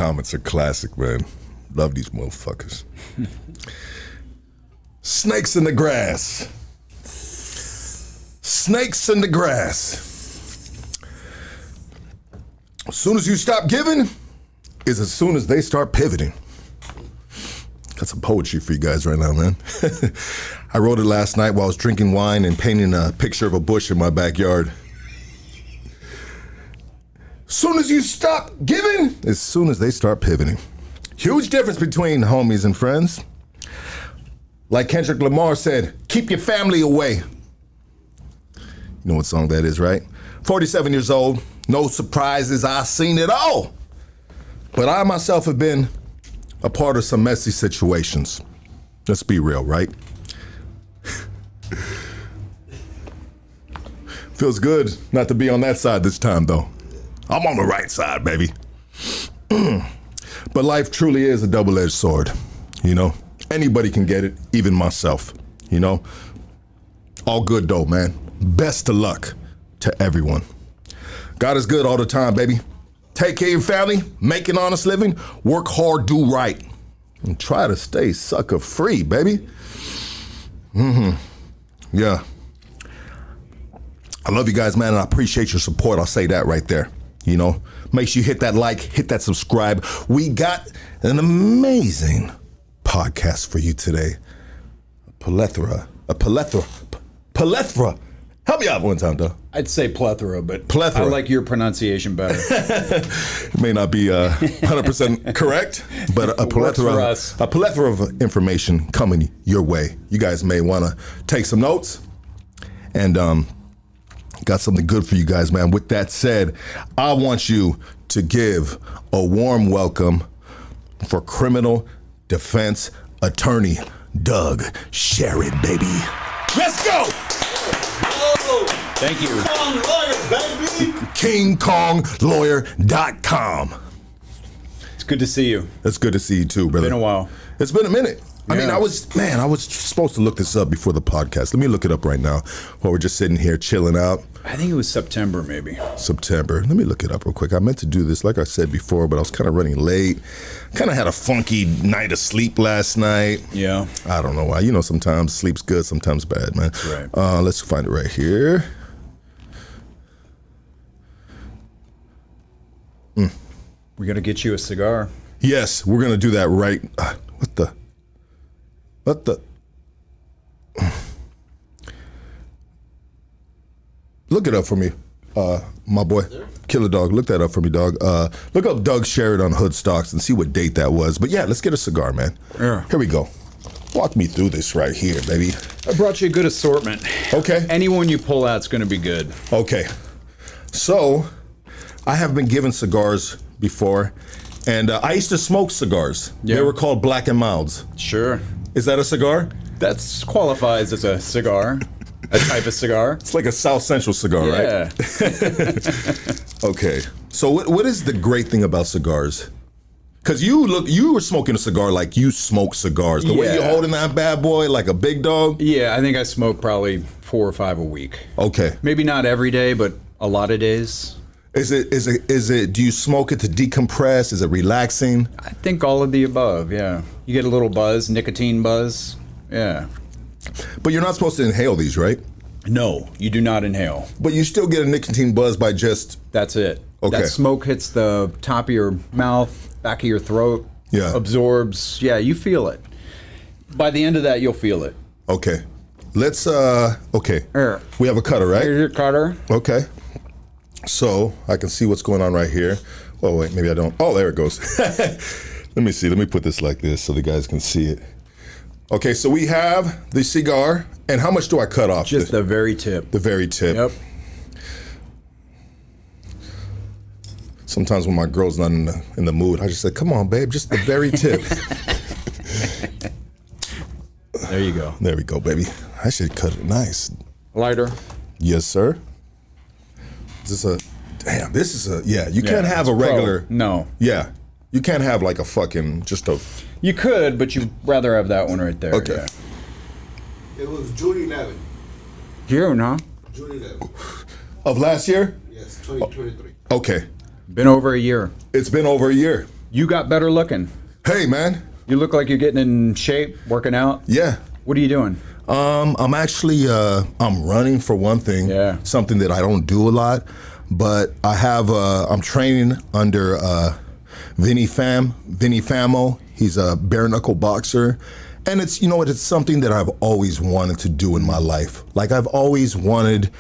comments are classic, man. Love these motherfuckers. Snakes in the grass. Snakes in the grass. As soon as you stop giving is as soon as they start pivoting. Got some poetry for you guys right now, man. I wrote it last night while I was drinking wine and painting a picture of a bush in my backyard. As soon as you stop giving, as soon as they start pivoting. Huge difference between homies and friends. Like Kendrick Lamar said, keep your family away. You know what song that is, right? 47 years old, no surprises, I've seen it all. But I myself have been a part of some messy situations. Let's be real, right? Feels good not to be on that side this time, though. I'm on the right side, baby. But life truly is a double-edged sword, you know? Anybody can get it, even myself, you know? All good, though, man. Best of luck to everyone. God is good all the time, baby. Take care of your family, make an honest living, work hard, do right, and try to stay sucker-free, baby. Yeah. I love you guys, man, and I appreciate your support. I'll say that right there. You know, make sure you hit that like, hit that subscribe. We got an amazing podcast for you today. A plethora. Help me out one time, though. I'd say plethora, but Plethora. I like your pronunciation better. It may not be 100% correct, but a plethora of information coming your way. You guys may want to take some notes, and got something good for you guys, man. With that said, I want you to give a warm welcome for criminal defense attorney Doug Sherrod, baby. Let's go! Thank you. KingKongLawyer.com. It's good to see you. It's good to see you too, brother. Been a while. It's been a minute. I mean, Yeah. I was supposed to look this up before the podcast. Let me look it up right now while we're just sitting here chilling out. I think it was September, maybe. September. Let me look it up real quick. I meant to do this, like I said before, but I was kind of running late. Kind of had a funky night of sleep last night. Yeah. I don't know why. You know, sometimes sleep's good, sometimes bad, man. Right. Let's find it right here. We got to get you a cigar. Yes, we're going to do that right. What the? Look it up for me, my boy. Killer Dog, look that up for me, dog. Look up Doug Sherrod on Hood Stocks and see what date that was. But yeah, let's get a cigar, man. Yeah. Here we go. Walk me through this right here, baby. I brought you a good assortment. Okay. Anyone you pull out's going to be good. Okay. So, I have been given cigars before, and I used to smoke cigars. Yeah. They were called Black and Milds. Sure. Is that a cigar? That qualifies as a cigar, a type of cigar. It's like a South Central cigar, Yeah. right? Okay. So what is the great thing about cigars? Because you were smoking a cigar like you smoke cigars. The way Yeah. you're holding that bad boy like a big dog. Yeah, I think I smoke probably 4 or 5 a week. Okay. Maybe not every day, but a lot of days. Is it, do you smoke it to decompress? Is it relaxing? I think all of the above, yeah. You get a little buzz, nicotine buzz. Yeah. But you're not supposed to inhale these, right? No, you do not inhale. But you still get a nicotine buzz by just... That's it. Okay. That smoke hits the top of your mouth, back of your throat, Yeah. absorbs. Yeah, you feel it. By the end of that, you'll feel it. Okay. Let's, okay. Here. We have a cutter, right? Here's your cutter. Okay. So I can see what's going on right here. Oh, wait, maybe I don't. Oh, there it goes. Let me see. Let me put this like this so the guys can see it. Okay, so we have the cigar. And how much do I cut off? Just the very tip. The very tip. Yep. Sometimes when my girl's not in the mood, I just say, come on, babe, just the very tip. There you go. There we go, baby. I should cut it nice. Lighter. Yes, sir. Is this a, damn, this is a, yeah, you can't have a regular. No. Yeah. You can't have like a fucking, just a. You could, but you'd rather have that one right there. Okay. Yeah. It was June 11. June, huh? June 11. Of last year? Yes, 2023. Okay. Been over a year. It's been over a year. You got better looking. Hey, man. You look like you're getting in shape, working out. Yeah. What are you doing? I'm actually I'm running for one thing. Yeah. Something that I don't do a lot, but I have I'm training under Vinny Famo. He's a bare knuckle boxer. And it's, you know what, it's something that I've always wanted to do in my life. Like I've always wanted,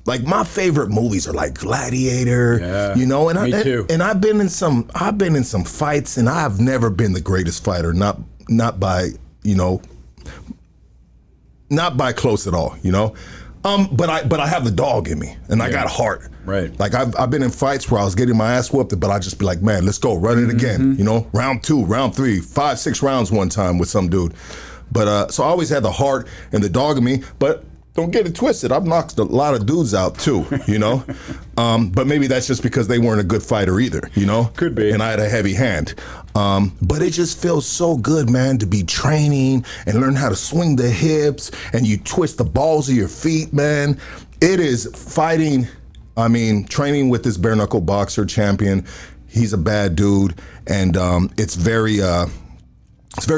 like my favorite movies are like Gladiator, you know, and me too. And I've been in some fights, and I've never been the greatest fighter, not by, you know, not by close at all, you know. But I have the dog in me, and I got heart. Right. Like I've been in fights where I was getting my ass whooped, but I just be like, man, let's go, run it again. You know, round 2, round 3, 5, 6 rounds one time with some dude. But so I always had the heart and the dog in me. But don't get it twisted, I've knocked a lot of dudes out too, you know. But maybe that's just because they weren't a good fighter either, you know. Could be. And I had a heavy hand. But it just feels so good, man, to be training and learn how to swing the hips, and you twist the balls of your feet, man. It is fighting. I mean, training with this bare knuckle boxer champion. He's a bad dude, and it's very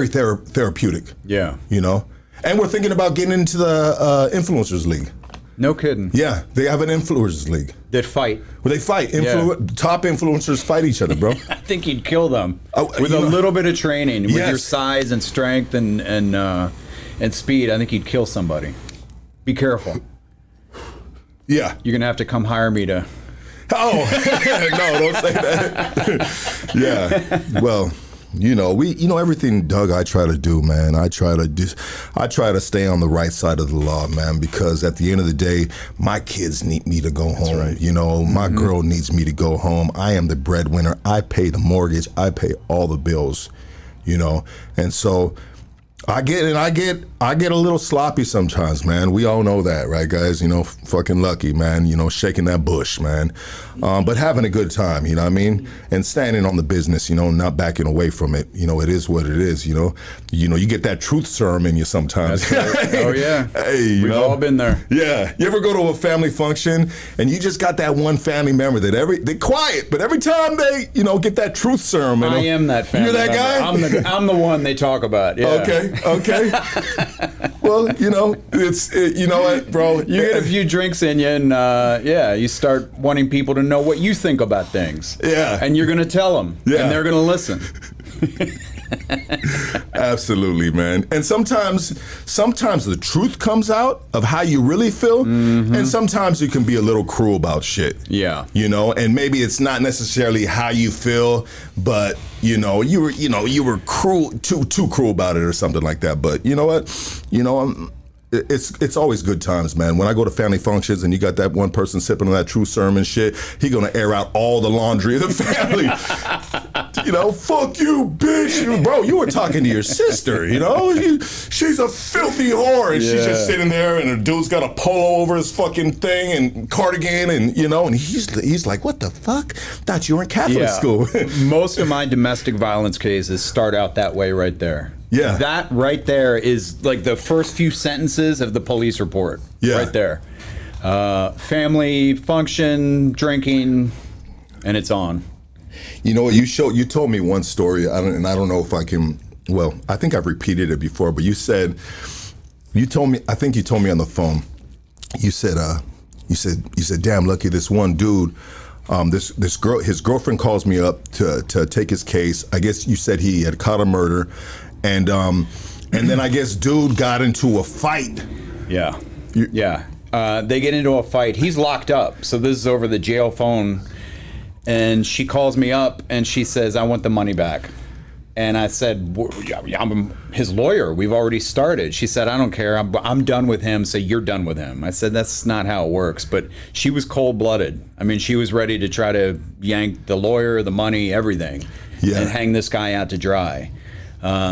therapeutic. Yeah. You know. And we're thinking about getting into the Influencers League. No kidding. Yeah, they have an Influencers League. That fight. Well, they fight. Top influencers fight each other, bro. I think you'd kill them with you a know, little bit of training, with yes. your size and strength and speed. I think you'd kill somebody. Be careful. Yeah. You're gonna have to come hire me to. Oh no! Don't say that. Yeah. Well, you know everything, Doug. I try to do, man. I try to stay on the right side of the law, man. Because at the end of the day, my kids need me to go home. Right. You know, my girl needs me to go home. I am the breadwinner. I pay the mortgage. I pay all the bills. You know, and so. I get a little sloppy sometimes, man. We all know that, right, guys? You know, fucking lucky, man. You know, shaking that bush, man. But having a good time, you know what I mean? And standing on the business, you know, not backing away from it. You know, it is what it is, you know. You get that truth serum in you sometimes. That's right. Oh, yeah. Hey, We've all been there. Yeah. You ever go to a family function and you just got that one family member that they're quiet, but every time they, you know, get that truth serum. I am that family You're that member. guy? I'm the one they talk about. Yeah. Okay. Well, you know, you know what, bro? You get a few drinks in you, and you start wanting people to know what you think about things. Yeah. And you're going to tell them, and they're going to listen. Absolutely, man. And sometimes the truth comes out of how you really feel, and sometimes you can be a little cruel about shit. Yeah. You know, and maybe it's not necessarily how you feel, but you were cruel, too cruel about it or something like that. But you know what? You know, it's always good times, man. When I go to family functions and you got that one person sipping on that true serum and shit, he gonna air out all the laundry of the family. You know, fuck you, bitch. Bro, you were talking to your sister, you know? She's a filthy whore, and she's just sitting there, and her dude's got a polo over his fucking thing and cardigan, and, you know, and he's like, what the fuck? Thought you were in Catholic school. Most of my domestic violence cases start out that way right there. Yeah. That right there is like the first few sentences of the police report. Yeah. Right there. Family function, drinking, and it's on. You know what? You told me one story, and I don't know if I can. Well, I think I've repeated it before, but you told me. I think you told me on the phone. You said, damn, Lucky, this one dude, this girl, his girlfriend calls me up to take his case. I guess you said he had caught a murder, and then I guess dude got into a fight. Yeah, they get into a fight. He's locked up, so this is over the jail phone. And she calls me up and she says, I want the money back. And I said, I'm his lawyer. We've already started. She said, I don't care. I'm done with him, so you're done with him. I said, that's not how it works. But she was cold-blooded. I mean, she was ready to try to yank the lawyer, the money, everything, and hang this guy out to dry.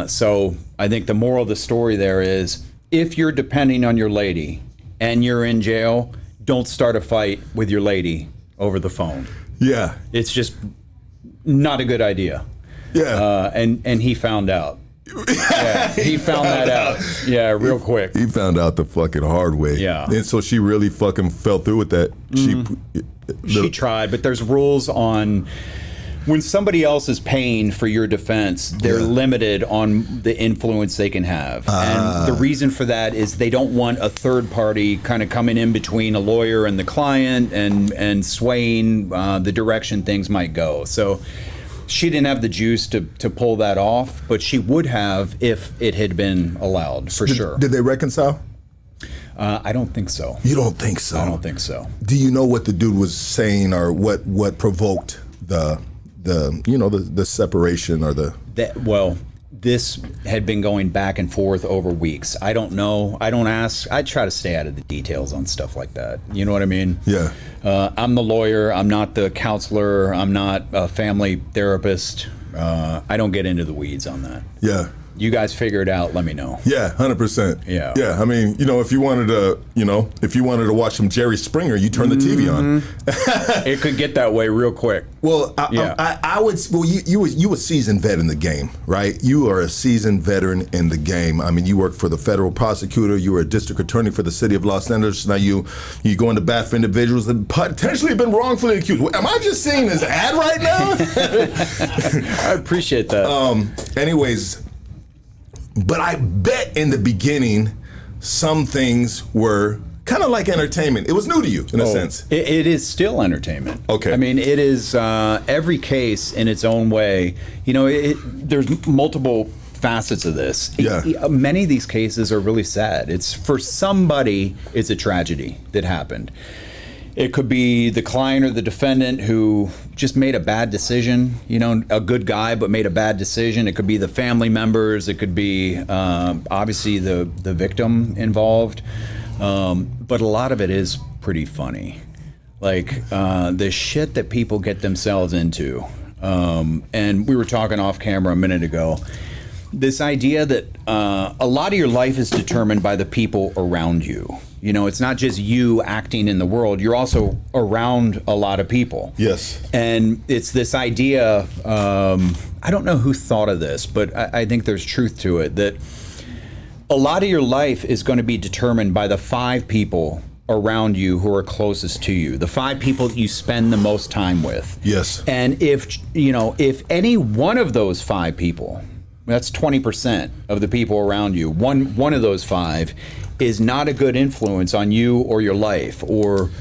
So I think the moral of the story there is, if you're depending on your lady and you're in jail, don't start a fight with your lady over the phone. Yeah. It's just not a good idea. Yeah. And he found out. Yeah, he found that out. Yeah, real quick. He found out the fucking hard way. Yeah. And so she really fucking fell through with that. She tried, but there's rules on When somebody else is paying for your defense, they're limited on the influence they can have. And the reason for that is they don't want a third party kind of coming in between a lawyer and the client and swaying the direction things might go. So she didn't have the juice to pull that off, but she would have if it had been allowed, for sure. Did they reconcile? I don't think so. You don't think so? I don't think so. Do you know what the dude was saying, or what provoked the separation or the? Well, this had been going back and forth over weeks. I don't know. I don't ask. I try to stay out of the details on stuff like that. You know what I mean? Yeah. I'm the lawyer. I'm not the counselor. I'm not a family therapist. I don't get into the weeds on that. Yeah. You guys figure it out. Let me know. Yeah, 100%. Yeah. Yeah. I mean, if you wanted to watch some Jerry Springer, you turn the TV on. It could get that way real quick. Well, I would. Well, you a seasoned vet in the game, right? You are a seasoned veteran in the game. I mean, you work for the federal prosecutor. You were a district attorney for the city of Los Angeles. Now you go into bat for individuals that potentially have been wrongfully accused. Am I just seeing this ad right now? I appreciate that. Anyways. But I bet in the beginning, some things were kind of like entertainment. It was new to you, in a sense. It is still entertainment. Okay. I mean, it is every case in its own way. There's multiple facets of this. Yeah. Many of these cases are really sad. It's for somebody, it's a tragedy that happened. It could be the client or the defendant who just made a bad decision, a good guy, but made a bad decision. It could be the family members. It could be obviously the victim involved. But a lot of it is pretty funny. Like the shit that people get themselves into. And we were talking off camera a minute ago. This idea that a lot of your life is determined by the people around you. It's not just you acting in the world. You're also around a lot of people. Yes. And it's this idea, I don't know who thought of this, but I think there's truth to it, that a lot of your life is going to be determined by the 5 people around you who are closest to you, the 5 people that you spend the most time with. Yes. And if any one of those 5 people, that's 20% of the people around you, one of those 5 is not a good influence on you or your life, or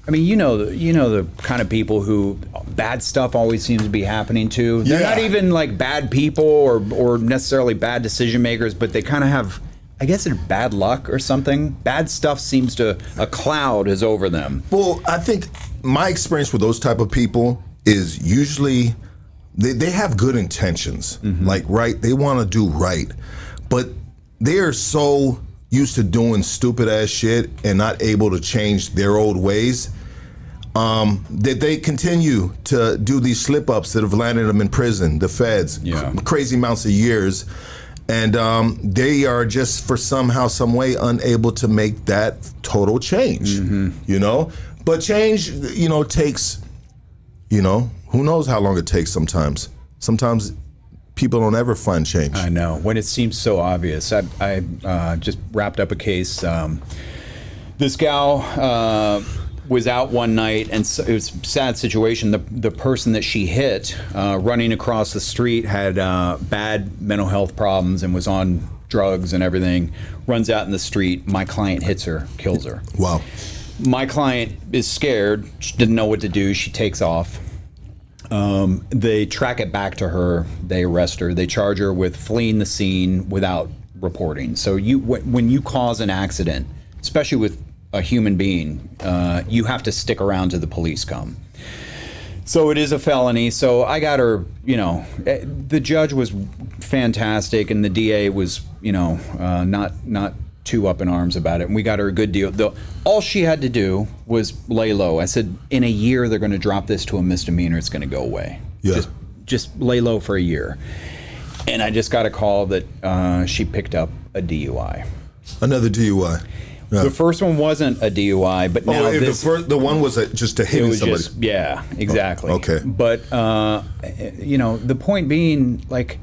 I mean, the kind of people who bad stuff always seems to be happening to. They're not even like bad people or necessarily bad decision makers, but they kind of have, I guess, it's bad luck or something. Bad stuff seems to, a cloud is over them. Well, I think my experience with those type of people is usually they have good intentions. Mm-hmm. Like, right, they want to do right, but they are so used to doing stupid ass shit and not able to change their old ways, that they continue to do these slip ups that have landed them in prison, the feds, crazy amounts of years. And they are just for somehow, some way unable to make that total change, But change, takes, who knows how long it takes sometimes. Sometimes people don't ever find change. I know. When it seems so obvious. I just wrapped up a case. This gal was out one night, and it was a sad situation. The person that she hit running across the street had bad mental health problems and was on drugs and everything. Runs out in the street. My client hits her, kills her. Wow. My client is scared. She didn't know what to do. She takes off. They track it back to her. They arrest her. They charge her with fleeing the scene without reporting. So when you cause an accident, especially with a human being, you have to stick around till the police come. So it is a felony. So I got her, the judge was fantastic and the DA was, not too up in arms about it. And we got her a good deal. All she had to do was lay low. I said, in a year, they're going to drop this to a misdemeanor. It's going to go away. Yeah. Just lay low for a year. And I just got a call that she picked up a DUI. Another DUI. Yeah. The first one wasn't a DUI, but now the one was just a hitting somebody. Yeah, exactly. Oh, okay. But the point being, like,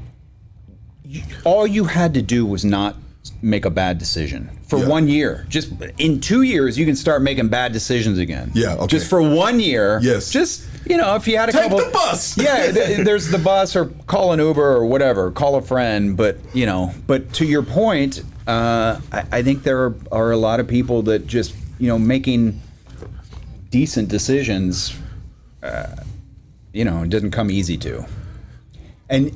all you had to do was not make a bad decision for 1 year. Just in 2 years, you can start making bad decisions again. Yeah. Okay. Just for 1 year. Yes. Just You know, if you had a Take couple, the bus. Yeah, there's the bus, or call an Uber or whatever, call a friend. But you know, but to your point, I think there are a lot of people that just, you know, making decent decisions. You know, it doesn't come easy to. And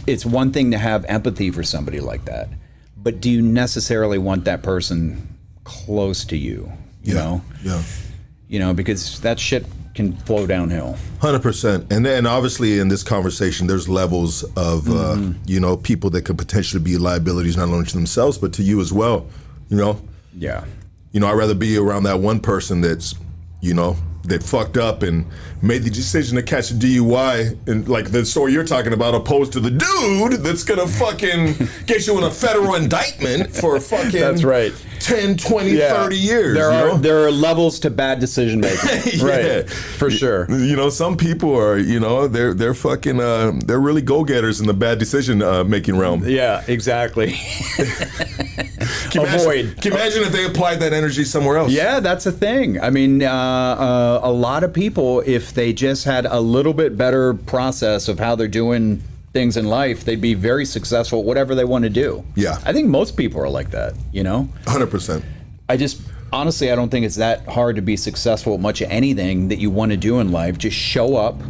it's one thing to have empathy for somebody like that, but do you necessarily want that person close to you? You know? Yeah. You know, because that shit can flow downhill. 100%. And then obviously in this conversation, there's levels of, you know, people that could potentially be liabilities, not only to themselves, but to you as well, you know? Yeah. You know, I'd rather be around that one person that's, you know, that fucked up and made the decision to catch a DUI, and like the story you're talking about, opposed to the dude that's gonna fucking get you in a federal indictment for fucking That's right. 10, 20, 30 years. There are levels to bad decision making. Yeah. Right. For sure. You know, some people are, you know, they're fucking, they're really go-getters in the bad decision making realm. Yeah, exactly. Can you imagine if they applied that energy somewhere else? Yeah, that's a thing. I mean, a lot of people, if they just had a little bit better process of how they're doing things in life, they'd be very successful at whatever they want to do. Yeah. I think most people are like that, you know? 100%. Honestly, I don't think it's that hard to be successful at much of anything that you want to do in life. Just show up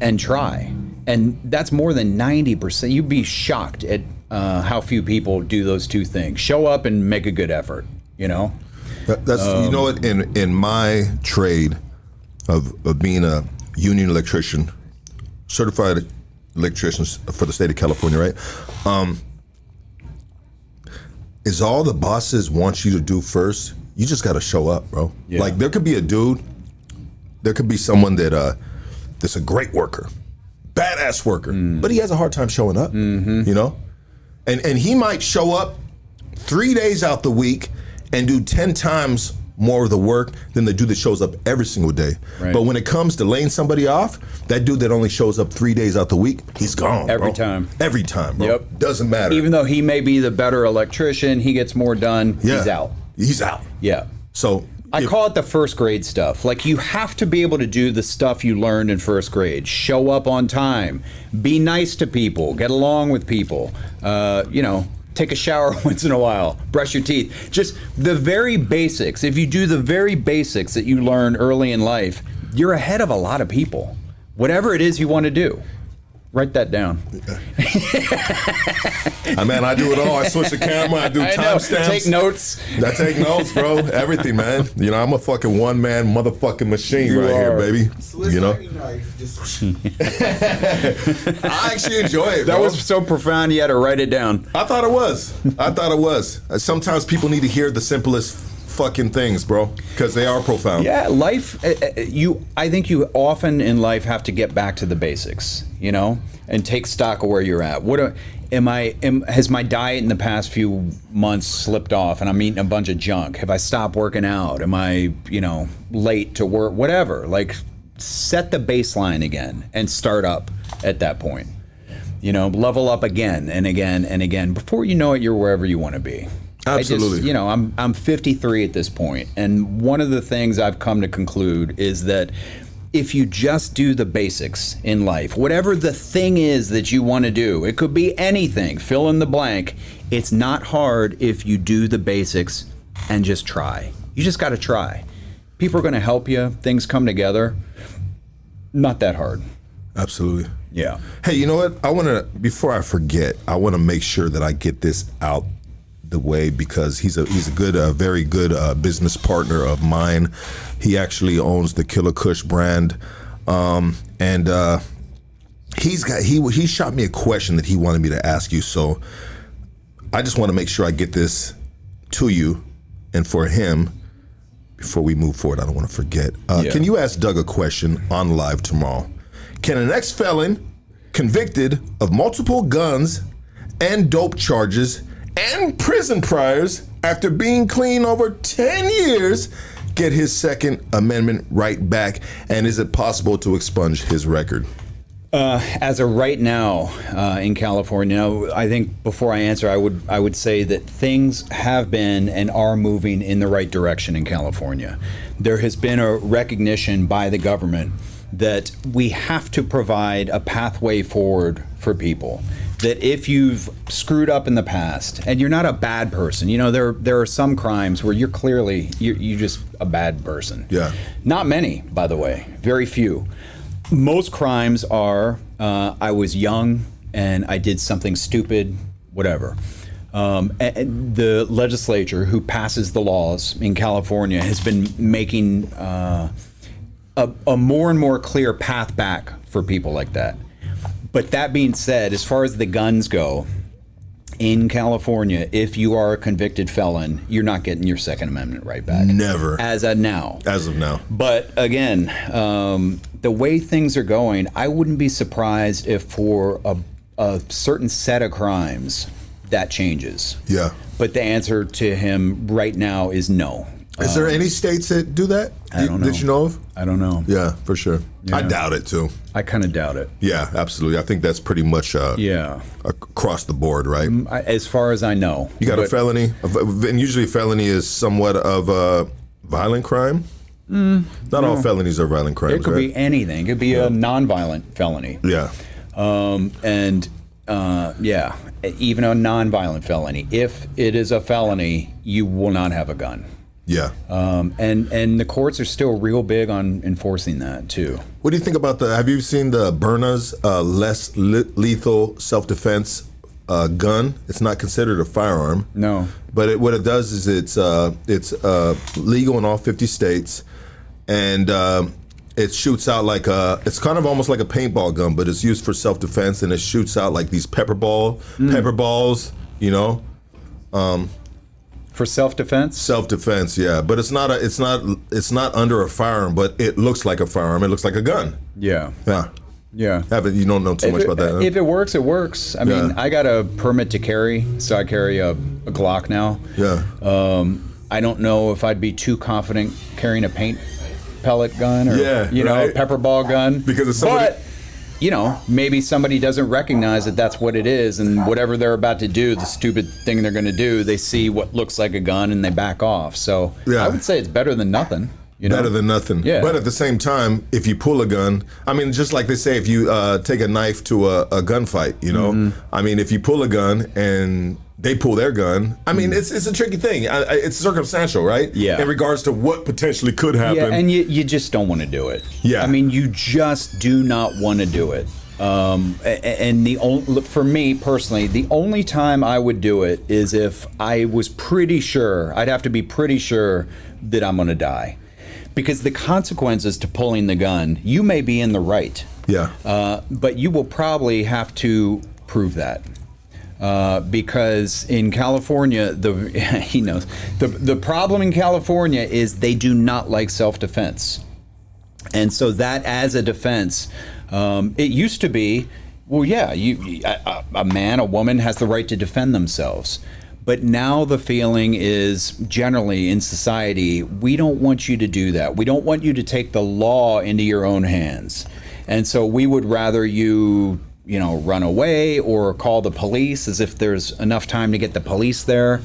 and try. And that's more than 90%. You'd be shocked at how few people do those two things. Show up and make a good effort, you know? That's you know what, in my trade of being a union electrician, certified electrician for the state of California, right? Is all the bosses want you to do first, you just got to show up, bro. Yeah. Like there could be a dude, there could be someone that that's a great worker, badass worker, but he has a hard time showing up, you know? And he might show up 3 days out the week and do 10 times more of the work than the dude that shows up every single day. Right. But when it comes to laying somebody off, that dude that only shows up 3 days out the week, he's gone. Every bro. time. Every time, bro. Yep. Doesn't matter. Even though he may be the better electrician, he gets more done, he's out. He's out. Yeah. So I call it the first grade stuff. Like, you have to be able to do the stuff you learned in first grade. Show up on time. Be nice to people. Get along with people. You know, take a shower once in a while. Brush your teeth. Just the very basics. If you do the very basics that you learn early in life, you're ahead of a lot of people. Whatever it is you want to do. Write that down. Man, I do it all. I switch the camera. I do timestamps. Take notes. I take notes, bro. Everything, man. You know, I'm a fucking one-man motherfucking machine here, baby. Slice You know? like a knife, just I actually enjoy it, bro. That was so profound, you had to write it down. I thought it was. Sometimes people need to hear the simplest fucking things, bro, because they are profound. Yeah, life. I think you often in life have to get back to the basics, you know, and take stock of where you're at. Has my diet in the past few months slipped off, and I'm eating a bunch of junk? Have I stopped working out? Am I, you know, late to work? Whatever. Like, set the baseline again and start up at that point. You know, level up again and again and again. Before you know it, you're wherever you want to be. Absolutely. You know, I'm 53 at this point, and one of the things I've come to conclude is that if you just do the basics in life, whatever the thing is that you want to do, it could be anything, fill in the blank. It's not hard if you do the basics and just try. You just got to try. People are going to help you. Things come together. Not that hard. Absolutely. Yeah. Hey, you know what? Before I forget, I want to make sure that I get this out the way, because he's a good, very good business partner of mine. He actually owns the Killa Kush brand, and he shot me a question that he wanted me to ask you. So I just want to make sure I get this to you and for him before we move forward. I don't want to forget. Can you ask Doug a question on live tomorrow? Can an ex-felon convicted of multiple guns and dope charges and prison priors after being clean over 10 years get his Second Amendment right back? And is it possible to expunge his record? As of right now in California, I think before I answer, I would say that things have been and are moving in the right direction in California. There has been a recognition by the government that we have to provide a pathway forward for people. That if you've screwed up in the past and you're not a bad person, you know, there are some crimes where you're just a bad person. Yeah. Not many, by the way, very few. Most crimes are I was young and I did something stupid, whatever. And the legislature who passes the laws in California has been making a more and more clear path back for people like that. But that being said, as far as the guns go, in California, if you are a convicted felon, you're not getting your Second Amendment right back. Never. As of now. But again, the way things are going, I wouldn't be surprised if for a certain set of crimes that changes. Yeah. But the answer to him right now is no. Is there any states that do that? I don't know. That you know of? I don't know. Yeah, for sure. Yeah. I doubt it too. I kind of doubt it. Yeah, absolutely. I think that's pretty much across the board, right? As far as I know. You got a felony, and usually felony is somewhat of a violent crime. Not all felonies are violent crimes. It could be anything. It could be a non-violent felony. Yeah. Even a non-violent felony. If it is a felony, you will not have a gun. Yeah. And the courts are still real big on enforcing that too. What do you think about have you seen the Berna's less lethal self-defense gun? It's not considered a firearm. No. But what it does is it's legal in all 50 states, and it shoots out like it's kind of almost like a paintball gun, but it's used for self-defense, and it shoots out like these pepper balls, you know. For self-defense? Self-defense, yeah. But it's not under a firearm, but it looks like a firearm. It looks like a gun. Yeah. Yeah. Yeah. You don't know too much about that, huh? If it works, it works. I mean, I got a permit to carry, so I carry a Glock now. Yeah. I don't know if I'd be too confident carrying a paint pellet gun or a pepper ball gun. Because it's somebody... But, maybe somebody doesn't recognize that that's what it is, and whatever they're about to do, the stupid thing they're going to do, they see what looks like a gun and they back off. So I would say it's better than nothing. Better than nothing. Yeah. But at the same time, if you pull a gun, I mean, just like they say, if you take a knife to a gunfight, I mean, if you pull a gun and they pull their gun, I mean, it's a tricky thing. It's circumstantial, right? Yeah. In regards to what potentially could happen. Yeah, and you just don't want to do it. Yeah. I mean, you just do not want to do it. And for me personally, the only time I would do it is if I was pretty sure, I'd have to be pretty sure that I'm going to die. Because the consequences to pulling the gun, you may be in the right. Yeah. But you will probably have to prove that. Because in California, the problem in California is they do not like self-defense. And so that as a defense, it used to be, a man, a woman has the right to defend themselves. But now the feeling is generally in society, we don't want you to do that. We don't want you to take the law into your own hands. And so we would rather you run away or call the police, as if there's enough time to get the police there.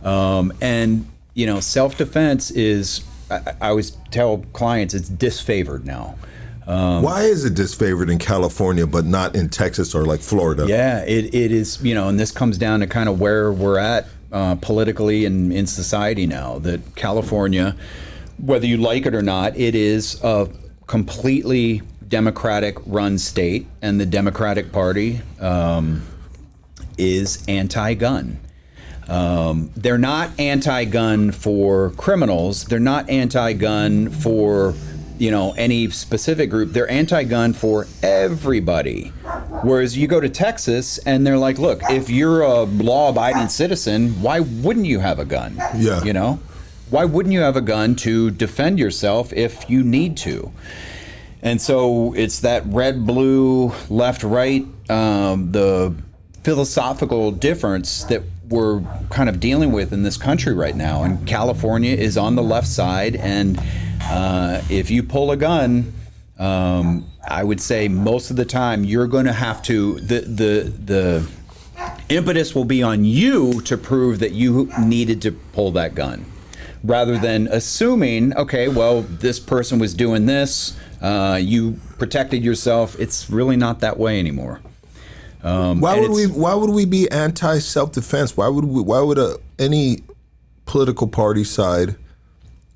Self-defense is, I always tell clients, it's disfavored now. Why is it disfavored in California but not in Texas or like Florida? Yeah, it is, and this comes down to kind of where we're at politically and in society now, that California, whether you like it or not, it is a completely Democratic run state, and the Democratic Party is anti-gun. They're not anti-gun for criminals. They're not anti-gun for any specific group. They're anti-gun for everybody. Whereas you go to Texas and they're like, look, if you're a law-abiding citizen, why wouldn't you have a gun? Yeah. Why wouldn't you have a gun to defend yourself if you need to? And so it's that red, blue, left, right, the philosophical difference that we're kind of dealing with in this country right now. And California is on the left side, and if you pull a gun, I would say most of the time you're going to have to, the impetus will be on you to prove that you needed to pull that gun. rather than assuming, okay, well, this person was doing this, you protected yourself. It's really not that way anymore. Why would we be anti self-defense? Why would any political party side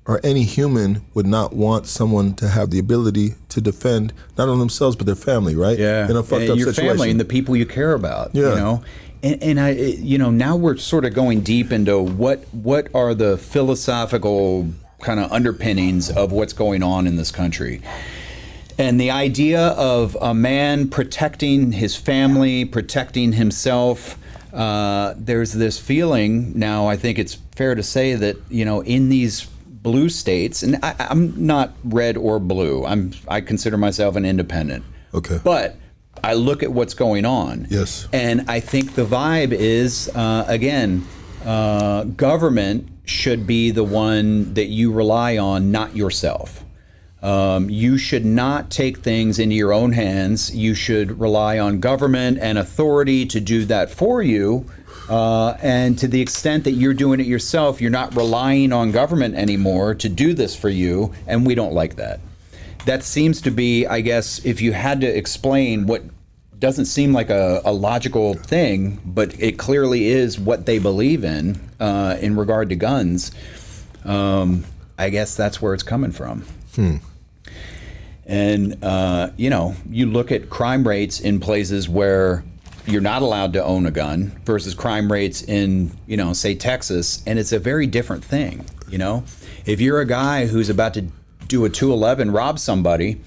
or any human would not want someone to have the ability to defend not only themselves but their family, right? Yeah, in a fucked up your situation. family and the people you care about. Yeah. You know, and I, you know, now we're sort of going deep into what are the philosophical kind of underpinnings of what's going on in this country. And the idea of a man protecting his family, protecting himself, there's this feeling now, I think it's fair to say that, you know, in these blue states, and I'm not red or blue, I consider myself an independent. Okay. But I look at what's going on. Yes. And I think the vibe is, again, government should be the one that you rely on, not yourself. You should not take things into your own hands. You should rely on government and authority to do that for you. And to the extent that you're doing it yourself, you're not relying on government anymore to do this for you. And we don't like that. That seems to be, I guess, if you had to explain what doesn't seem like a logical thing, but it clearly is what they believe in regard to guns, I guess that's where it's coming from. And, you know, you look at crime rates in places where you're not allowed to own a gun versus crime rates in, you know, say Texas, and it's a very different thing, you know? If you're a guy who's about to do a 211, rob somebody,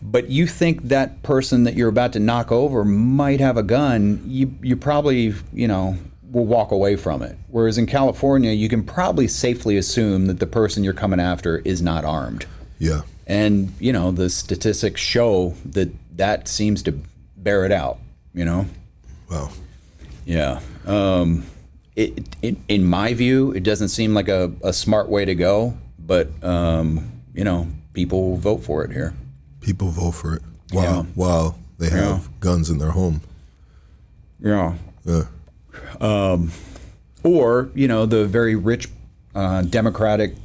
but you think that person that you're about to knock over might have a gun, you probably, you know, will walk away from it. Whereas in California, you can probably safely assume that the person you're coming after is not armed. Yeah. And, you know, the statistics show that seems to bear it out, you know? Wow. Yeah. In my view, it doesn't seem like a smart way to go, but, you know, people vote for it here. People vote for it while they have guns in their home. Yeah. Yeah. Or, you know, the very rich Democratic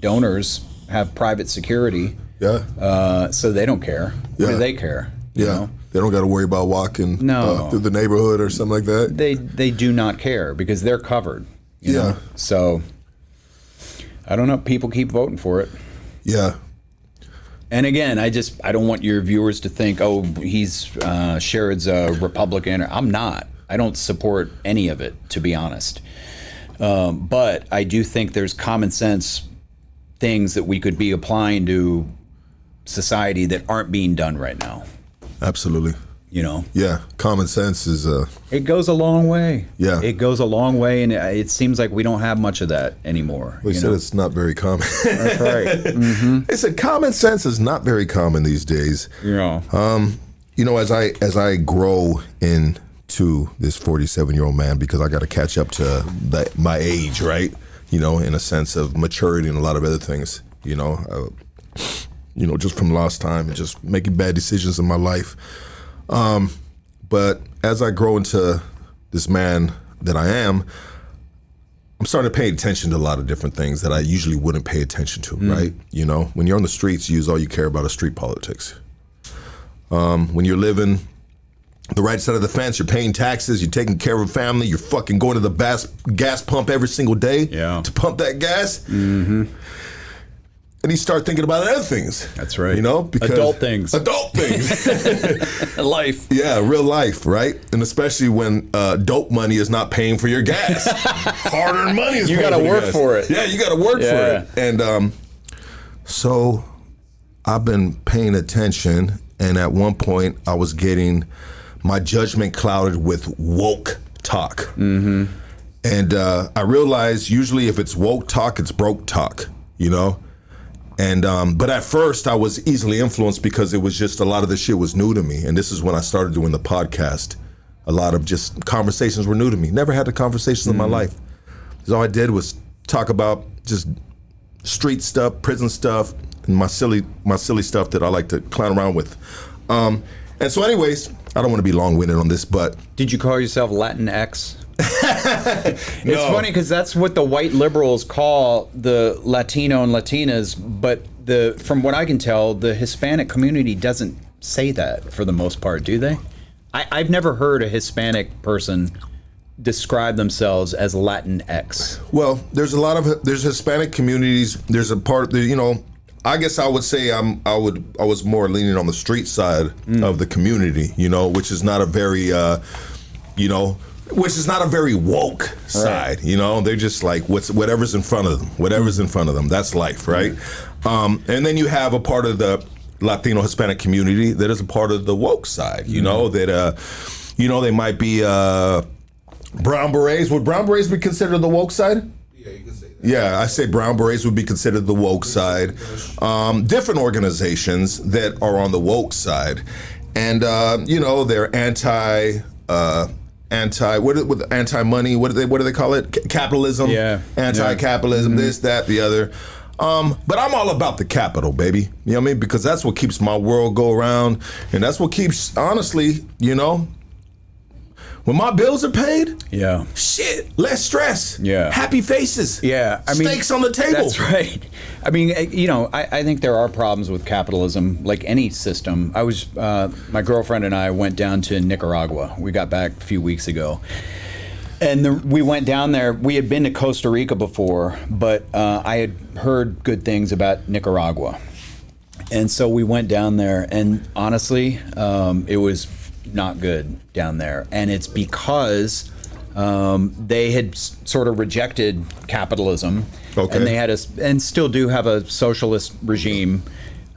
donors have private security. Yeah. So they don't care. Yeah. What do they care? You know? They don't got to worry about walking through the neighborhood or something like that. They do not care because they're covered. You know? So I don't know. People keep voting for it. Yeah. And again, I don't want your viewers to think, oh, Sherrod's a Republican. I'm not. I don't support any of it, to be honest. But I do think there's common sense things that we could be applying to society that aren't being done right now. Absolutely. You know? Yeah. Common sense is... It goes a long way. Yeah. It goes a long way, and it seems like we don't have much of that anymore. We said it's not very common. That's right. Mm-hmm. They said common sense is not very common these days. Yeah. You know, as I grow into this 47-year-old man, because I got to catch up to my age, right? You know, in a sense of maturity and a lot of other things, you know, just from last time and just making bad decisions in my life. But as I grow into this man that I am, I'm starting to pay attention to a lot of different things that I usually wouldn't pay attention to, right? You know, when you're on the streets, all you care about is street politics. When you're living the right side of the fence, you're paying taxes, you're taking care of a family, you're fucking going to the gas pump every single day to pump that gas. Mm-hmm. And you start thinking about other things. That's right. You know, because adult things. Life. Yeah, real life, right? And especially when dope money is not paying for your gas. Hard-earned money is you paying gotta for your work gas. for it. Yeah, you got to work for it. And so I've been paying attention, and at one point I was getting my judgment clouded with woke talk. Mm-hmm. And I realized usually if it's woke talk, it's broke talk, you know? And but at first I was easily influenced because it was just a lot of the shit was new to me. And this is when I started doing the podcast. A lot of just conversations were new to me. Never had the conversations in my life. Because all I did was talk about just street stuff, prison stuff, and my silly stuff that I like to clown around with. And so anyways, I don't want to be long-winded on this, but... Did you call yourself Latinx It's funny because that's what the white liberals call the Latino and Latinas, but from what I can tell, the Hispanic community doesn't say that for the most part, do they? I've never heard a Hispanic person describe themselves as Latinx. Well, there's Hispanic communities. There's a part, I guess I would say I was more leaning on the street side of the community, which is not a very, which is not a very woke side, They're just like whatever's in front of them. That's life, right? And then you have a part of the Latino Hispanic community that is a part of the woke side, that they might be brown berets. Would brown berets be considered the woke side? Yeah, you can say that. Yeah, I say brown berets would be considered the woke side. Different organizations that are on the woke side, and they're anti-money. What do they call it? Capitalism. Yeah. Anti-capitalism. This, that, the other. But I'm all about the capital, baby. You know what I mean? Because that's what keeps my world go around, and that's what keeps, honestly, when my bills are paid, shit, less stress, happy faces, steaks on the table. That's right. I mean, I think there are problems with capitalism, like any system. My girlfriend and I went down to Nicaragua. We got back a few weeks ago. And we went down there. We had been to Costa Rica before, but I had heard good things about Nicaragua. And so we went down there, and honestly, it was not good down there. And it's because they had sort of rejected capitalism, and they had and still do have a socialist regime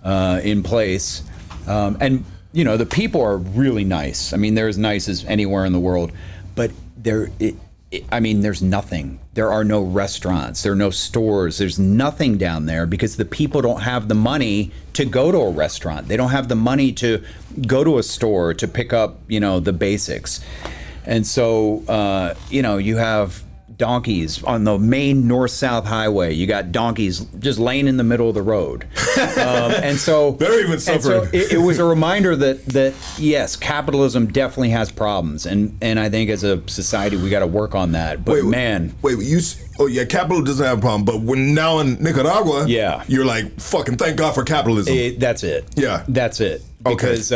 in place. And the people are really nice. I mean, they're as nice as anywhere in the world, but there's nothing. There are no restaurants. There are no stores. There's nothing down there because the people don't have the money to go to a restaurant. They don't have the money to go to a store to pick up, the basics. And so, you have donkeys on the main north-south highway. You got donkeys just laying in the middle of the road. And so they're even suffering. So it was a reminder that yes, capitalism definitely has problems, and I think as a society we got to work on that. But capital doesn't have a problem, but when now in Nicaragua, you're like, fucking thank God for capitalism. That's it. Yeah, that's it. Because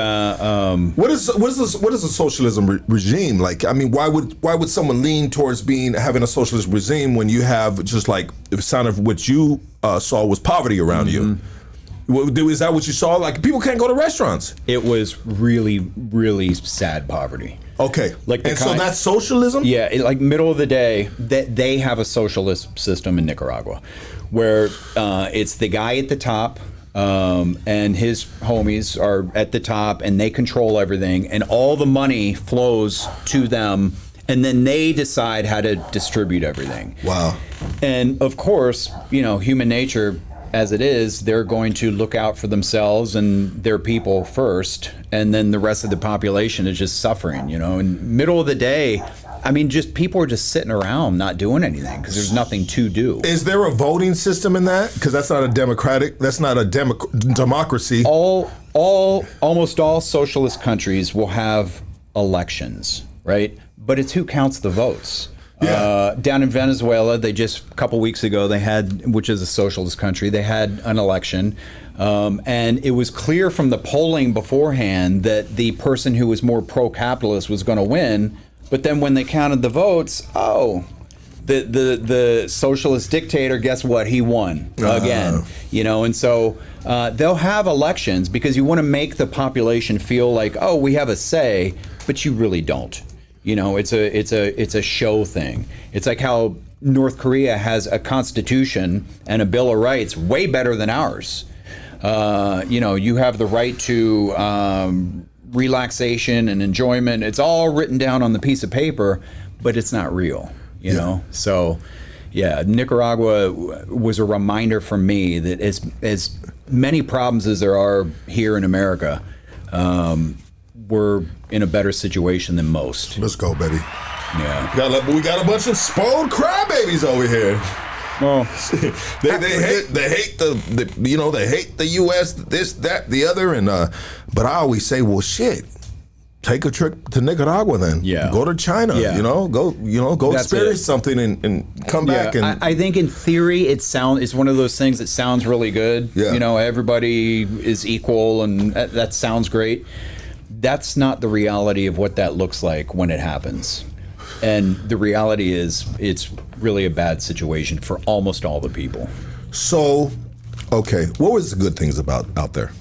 what is a socialism regime like? I mean, why would someone lean towards having a socialist regime when you have just like the sign of what you saw was poverty around you? Is that what you saw? Like people can't go to restaurants. It was really, really sad poverty. Okay, so that's socialism. Yeah, like middle of the day, that they have a socialist system in Nicaragua, where it's the guy at the top. And his homies are at the top, and they control everything, and all the money flows to them, and then they decide how to distribute everything. Wow. And of course, human nature as it is, they're going to look out for themselves and their people first, and then the rest of the population is just suffering, in middle of the day. I mean, just people are just sitting around not doing anything because there's nothing to do. Is there a voting system in that? Because that's not a democracy. Almost all socialist countries will have elections, right? But it's who counts the votes. Yeah. Down in Venezuela, a couple weeks ago, which is a socialist country, they had an election. And it was clear from the polling beforehand that the person who was more pro-capitalist was going to win. But then when they counted the votes, the socialist dictator, guess what? He won again. And so they'll have elections because you want to make the population feel like, oh, we have a say, but you really don't. It's a show thing. It's like how North Korea has a constitution and a Bill of Rights way better than ours. You have the right to relaxation and enjoyment. It's all written down on the piece of paper, but it's not real, you know? So, Nicaragua was a reminder for me that as many problems as there are here in America, we're in a better situation than most. Let's go, baby. Yeah. We got a bunch of spoiled crybabies over here. Well, they hate the U.S. This, that, the other, and but I always say, well, shit. take a trip to Nicaragua then. Yeah. Go to China, Yeah. go That's experience it. something and come back. And I think in theory it's one of those things that sounds really good. Yeah. Everybody is equal and that sounds great. That's not the reality of what that looks like when it happens. And the reality is it's really a bad situation for almost all the people. So, okay, what was the good things about out there?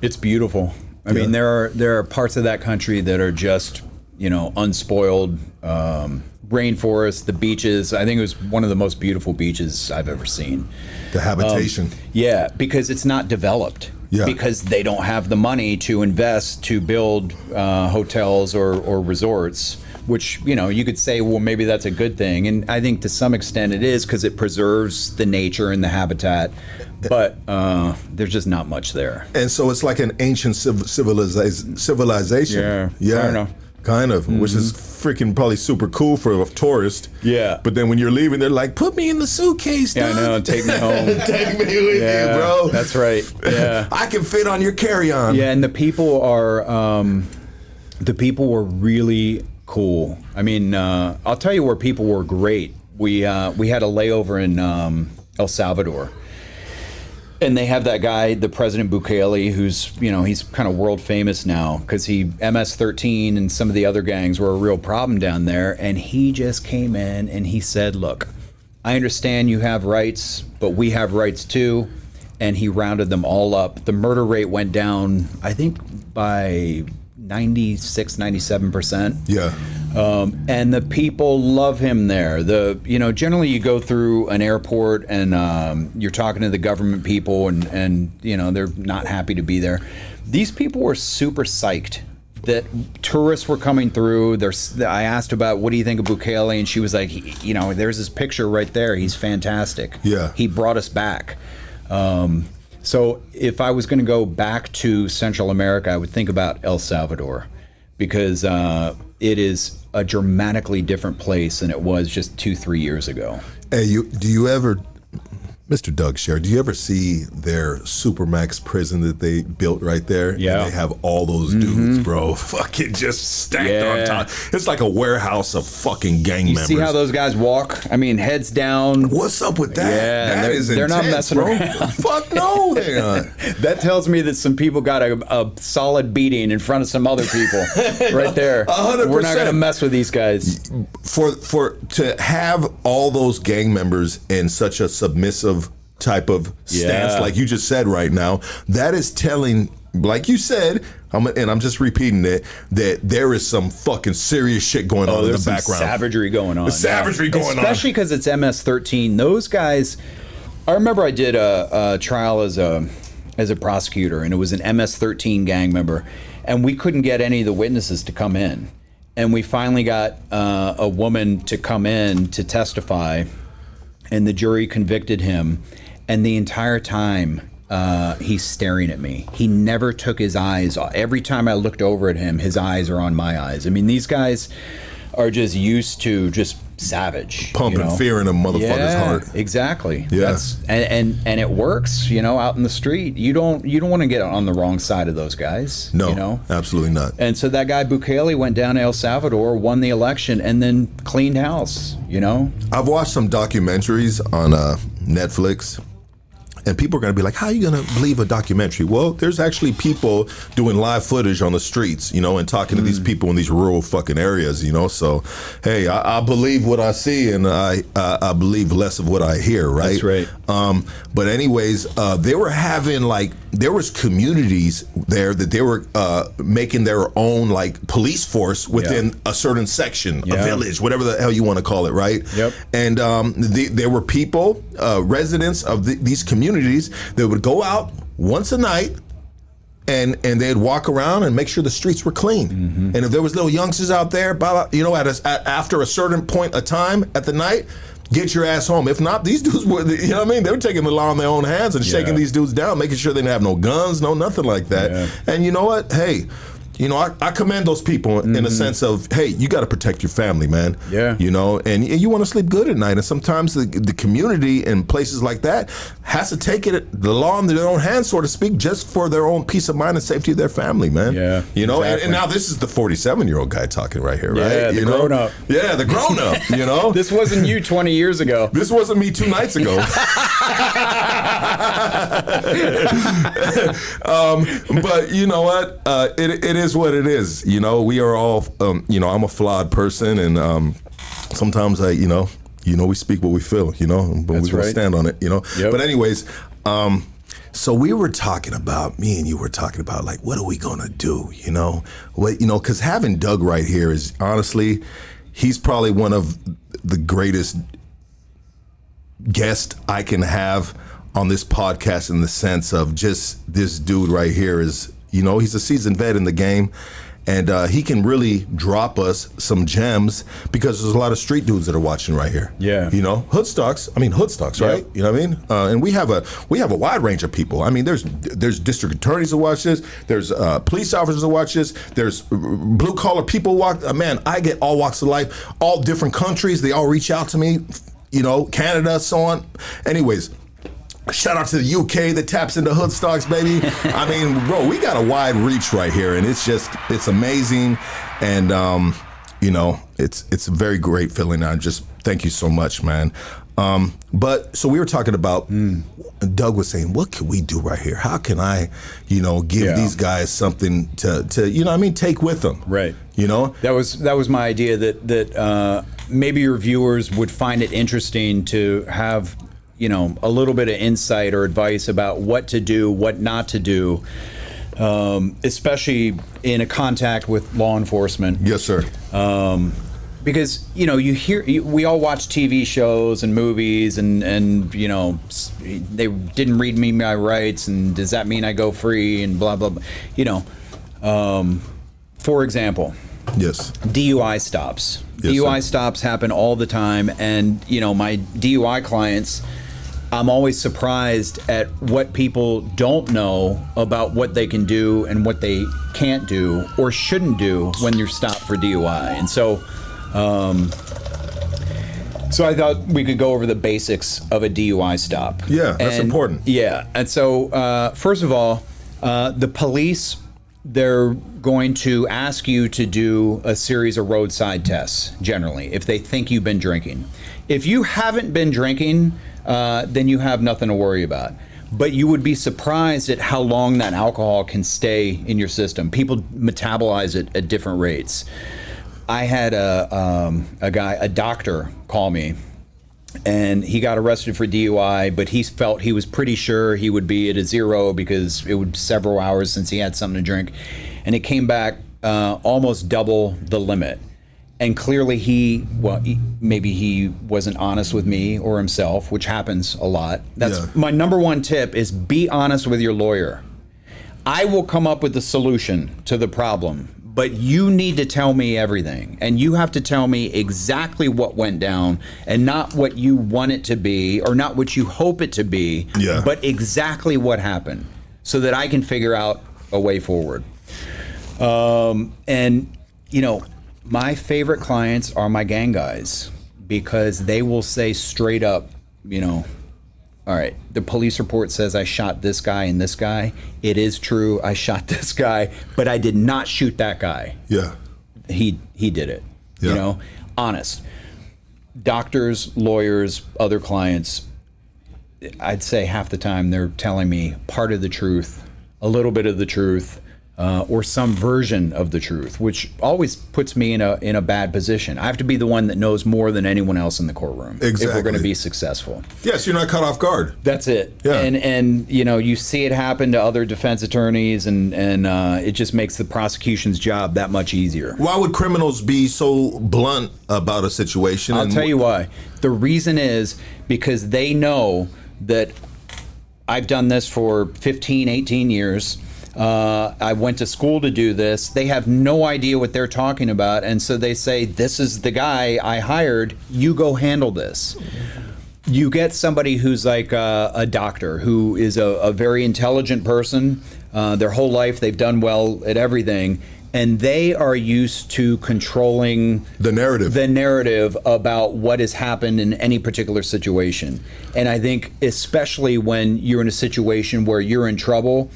It's beautiful. I mean, there are parts of that country that are just, unspoiled. Rainforest, the beaches. I think it was one of the most beautiful beaches I've ever seen. The habitation. Yeah, because it's not developed. Yeah. Because they don't have the money to invest to build hotels or resorts, which, you could say, well, maybe that's a good thing. And I think to some extent it is because it preserves the nature and the habitat. But there's just not much there. And so it's like an ancient civilization. Yeah. I don't know. Kind of, which is freaking probably super cool for a tourist. Yeah. But then when you're leaving, they're like, put me in the suitcase, dude. Yeah, I know. Take me home. Take me with you, bro. That's right. Yeah. I can fit on your carry-on. Yeah, and the people were really cool. I mean, I'll tell you where people were great. We had a layover in El Salvador. And they have that guy, the President Bukele, who's, he's kind of world famous now because MS-13 and some of the other gangs were a real problem down there. And he just came in and he said, look, I understand you have rights, but we have rights too. And he rounded them all up. The murder rate went down, I think, by 96, 97%. Yeah. And the people love him there. Generally you go through an airport and you're talking to the government people and they're not happy to be there. These people were super psyched that tourists were coming through. I asked about, what do you think of Bukele? And she was like, there's his picture right there. He's fantastic. Yeah. He brought us back. So if I was going to go back to Central America, I would think about El Salvador because it is a dramatically different place than it was just 2-3 years ago. Hey, do you ever, Mr. Doug Sherrod, do you ever see their Supermax prison that they built right there? Yeah. And they have all those dudes, bro, fucking just stacked on top. It's like a warehouse of fucking gang members. See how those guys walk? I mean, heads down. What's up with that? Yeah, that is they're not intense, messing bro. around. Fuck no, they're not. That tells me that some people got a solid beating in front of some other people right there. 100%. We're not going to mess with these guys. To have all those gang members in such a submissive type of stance, like you just said right now, that is telling, like you said, and I'm just repeating it, that there is some fucking serious shit going on in the background. Savagery going on. Savagery going on. Especially because it's MS-13. Those guys, I remember I did a trial as a prosecutor, and it was an MS-13 gang member, and we couldn't get any of the witnesses to come in. And we finally got a woman to come in to testify, and the jury convicted him. And the entire time, he's staring at me. He never took his eyes off. Every time I looked over at him, his eyes are on my eyes. I mean, these guys are just used to just savage. Pumping fear in a motherfucker's heart. Exactly. Yeah. And it works, out in the street. You don't want to get on the wrong side of those guys. No, absolutely not. And so that guy Bukele went down to El Salvador, won the election, and then cleaned house, I've watched some documentaries on Netflix. And people are going to be like, how are you going to believe a documentary? Well, there's actually people doing live footage on the streets, and talking to these people in these rural fucking areas, So, hey, I believe what I see, and I believe less of what I hear, right? That's right. But anyways, they were having there was communities there that they were making their own police force within a certain section, a village, whatever the hell you want to call it, right? Yep. And there were people, residents of these communities that would go out once a night and they'd walk around and make sure the streets were clean. And if there was little youngsters out there, after a certain point of time at the night, get your ass home. If not, these dudes were, they were taking the law in their own hands and shaking these dudes down, making sure they didn't have no guns, no nothing like that. Yeah. And you know what? Hey, you know, I commend those people in a sense of, hey, you got to protect your family, man. Yeah. You know, and you want to sleep good at night. And sometimes the community in places like that has to take the law in their own hands, so to speak, just for their own peace of mind and safety of their family, man. Yeah. You know, exactly. and now this is the 47-year-old guy talking right here, right? Yeah, the grown-up. Yeah, the grown-up, you know. This wasn't you 20 years ago. This wasn't me 2 nights ago. But you know what? It is what it is. You know, we are all, you know, I'm a flawed person, and sometimes we speak what we feel, you know, but we will stand on it, you know. Yep. But anyways, so me and you were talking about, like, what are we gonna do, you know? Because having Doug right here is honestly, he's probably one of the greatest guests I can have on this podcast, in the sense of just this dude right here is, you know, he's a seasoned vet in the game, and he can really drop us some gems, because there's a lot of street dudes that are watching right here. Yeah. You know, hoodstocks, right? Yep. You know what I mean? And we have a wide range of people. I mean, there's district attorneys that watch this, there's police officers that watch this, there's blue collar people man, I get all walks of life, all different countries, they all reach out to me, you know, Canada, so on. Anyways, shout out to the UK that taps into hoodstocks, baby. I mean, bro, we got a wide reach right here, and it's amazing. And, you know, it's a very great feeling. I just thank you so much, man. But so we were talking about, Doug was saying, what can we do right here? How can I, you know, give these guys something to, you know what I mean, take with them? Right. You know? That was my idea, that maybe your viewers would find it interesting to have, you know, a little bit of insight or advice about what to do, what not to do, especially in a contact with law enforcement. Yes, sir. Because, you know, we all watch TV shows and movies, and you know, they didn't read me my rights, and does that mean I go free, and blah, blah, blah. You know, for example, yes, DUI stops. Yes, DUI sir. stops happen all the time, and, you know, my DUI clients, I'm always surprised at what people don't know about what they can do and what they can't do or shouldn't do when you're stopped for DUI. And so I thought we could go over the basics of a DUI stop. Yeah, that's important. Yeah. And so, first of all, the police, they're going to ask you to do a series of roadside tests, generally, if they think you've been drinking. If you haven't been drinking, then you have nothing to worry about. But you would be surprised at how long that alcohol can stay in your system. People metabolize it at different rates. I had a doctor call me, and he got arrested for DUI, but he felt he was pretty sure he would be at a 0 because it was several hours since he had something to drink, and it came back almost double the limit. And clearly maybe he wasn't honest with me or himself, which happens a lot. That's my number one tip, is be honest with your lawyer. I will come up with the solution to the problem, but you need to tell me everything, and you have to tell me exactly what went down, and not what you want it to be or not what you hope it to be, but exactly what happened, so that I can figure out a way forward. And, you know, my favorite clients are my gang guys, because they will say straight up, you know, all right, the police report says I shot this guy and this guy. It is true, I shot this guy, but I did not shoot that guy. Yeah. He did it. Yeah. You know, honest. Doctors, lawyers, other clients, I'd say half the time they're telling me part of the truth, a little bit of the truth, or some version of the truth, which always puts me in a bad position. I have to be the one that knows more than anyone else in the courtroom if we're going to be successful. Yes, you're not caught off guard. That's it. Yeah. And you know, you see it happen to other defense attorneys, and it just makes the prosecution's job that much easier. Why would criminals be so blunt about a situation? I'll tell you why. The reason is because they know that I've done this for 15, 18 years. I went to school to do this. They have no idea what they're talking about, and so they say, this is the guy I hired, you go handle this. You get somebody who's like a doctor, who is a very intelligent person. Their whole life they've done well at everything, And they are used to controlling the narrative about what has happened in any particular situation. And I think especially when you're in a situation where you're in trouble,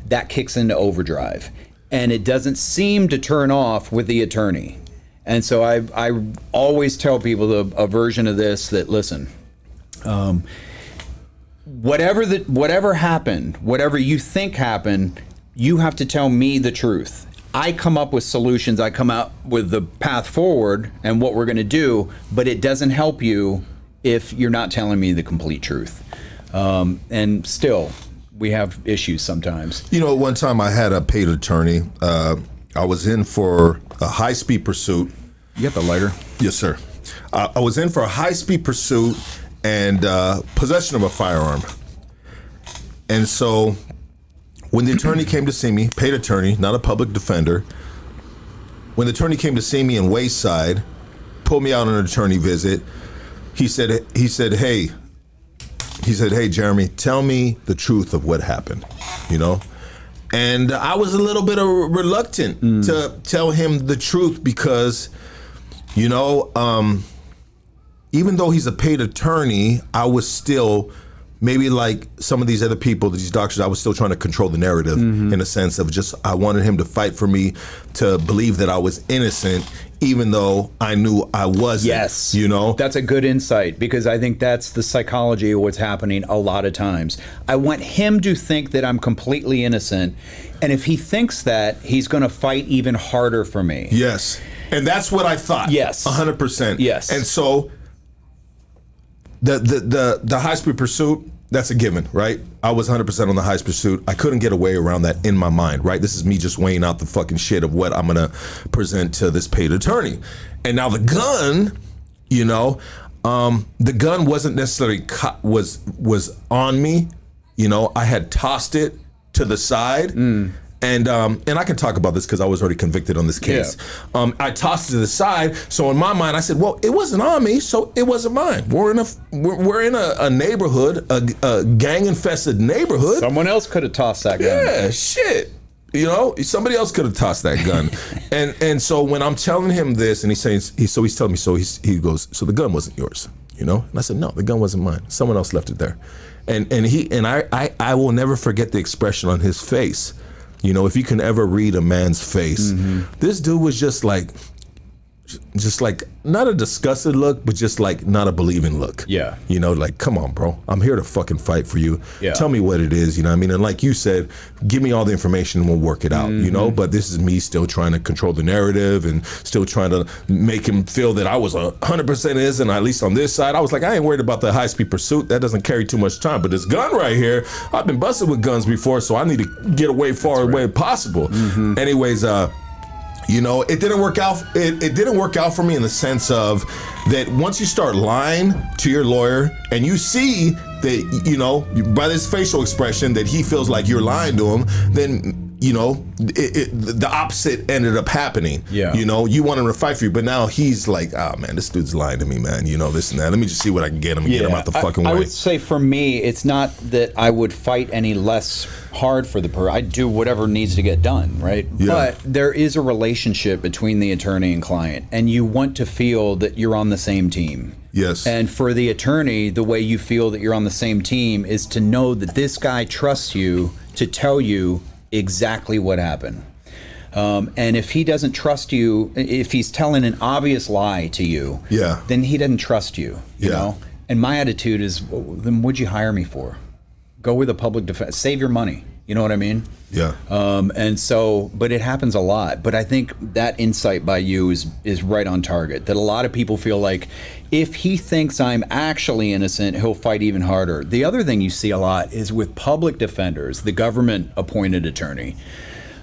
that kicks into overdrive. And it doesn't seem to turn off with the attorney. And so I always tell people a version of this that, listen, whatever happened, whatever you think happened, you have to tell me the truth. I come up with solutions. I come out with the path forward and what we're going to do, but it doesn't help you if you're not telling me the complete truth. And still, we have issues sometimes. You know, one time I had a paid attorney. I was in for a high-speed pursuit. You got the lighter? Yes, sir. I was in for a high-speed pursuit and possession of a firearm. And so when the attorney came to see me, paid attorney, not a public defender, when the attorney came to see me in Wayside, pulled me out on an attorney visit, he said, hey, Jeremy, tell me the truth of what happened, you know? And I was a little bit reluctant to tell him the truth because, you know, even though he's a paid attorney, I was still, maybe like some of these other people, these doctors, I was still trying to control the narrative in a sense of just, I wanted him to fight for me to believe that I was innocent, even though I knew I wasn't. Yes. You know? That's a good insight, because I think that's the psychology of what's happening a lot of times. I want him to think that I'm completely innocent. And if he thinks that, he's going to fight even harder for me. Yes. And that's what I thought. Yes. 100%. Yes. And so the high-speed pursuit, that's a given, right? I was 100% on the high-speed pursuit. I couldn't get away around that in my mind, right? This is me just weighing out the fucking shit of what I'm gonna present to this paid attorney. And now the gun, you know, the gun wasn't necessarily was on me. You know, I had tossed it to the side. And I can talk about this because I was already convicted on this case. Yeah. I tossed it to the side. So in my mind, I said, well, it wasn't on me, so it wasn't mine. We're in a neighborhood, a gang-infested neighborhood. Someone else could have tossed that gun. Yeah, shit. You know, somebody else could have tossed that gun. and so when I'm telling him this, and he's telling me, he goes, so the gun wasn't yours, you know? And I said, no, the gun wasn't mine. Someone else left it there. And I will never forget the expression on his face. You know, if you can ever read a man's face, this dude was just like not a disgusted look, but just like not a believing look. Yeah. You know, like, come on, bro. I'm here to fucking fight for you. Yeah. Tell me what it is, you know what I mean? And like you said, give me all the information and we'll work it out, you know? But this is me still trying to control the narrative and still trying to make him feel that I was 100% innocent, at least on this side. I was like, I ain't worried about the high-speed pursuit. That doesn't carry too much time. But this gun right here, I've been busted with guns before, so I need to get away far away as possible. Anyways, you know, it didn't work out. It didn't work out for me in the sense of that once you start lying to your lawyer and you see that, you know, by this facial expression that he feels like you're lying to him, then, you know, the opposite ended up happening. Yeah. You know, you want him to fight for you, but now he's like, oh man, this dude's lying to me, man. You know, this and that. Let me just see what I can get him and get him out the fucking way. I would say for me, it's not that I would fight any less hard for the I do whatever needs to get done, right? Yeah. But there is a relationship between the attorney and client, and you want to feel that you're on the same team. Yes. And for the attorney, the way you feel that you're on the same team is to know that this guy trusts you to tell you exactly what happened. And if he doesn't trust you, if he's telling an obvious lie to you, then he doesn't trust you, you know? And my attitude is, well, then what'd you hire me for? Go with a public defense, save your money. You know what I mean? Yeah. And so, but it happens a lot. But I think that insight by you is right on target. That a lot of people feel like if he thinks I'm actually innocent, he'll fight even harder. The other thing you see a lot is with public defenders, the government appointed attorney.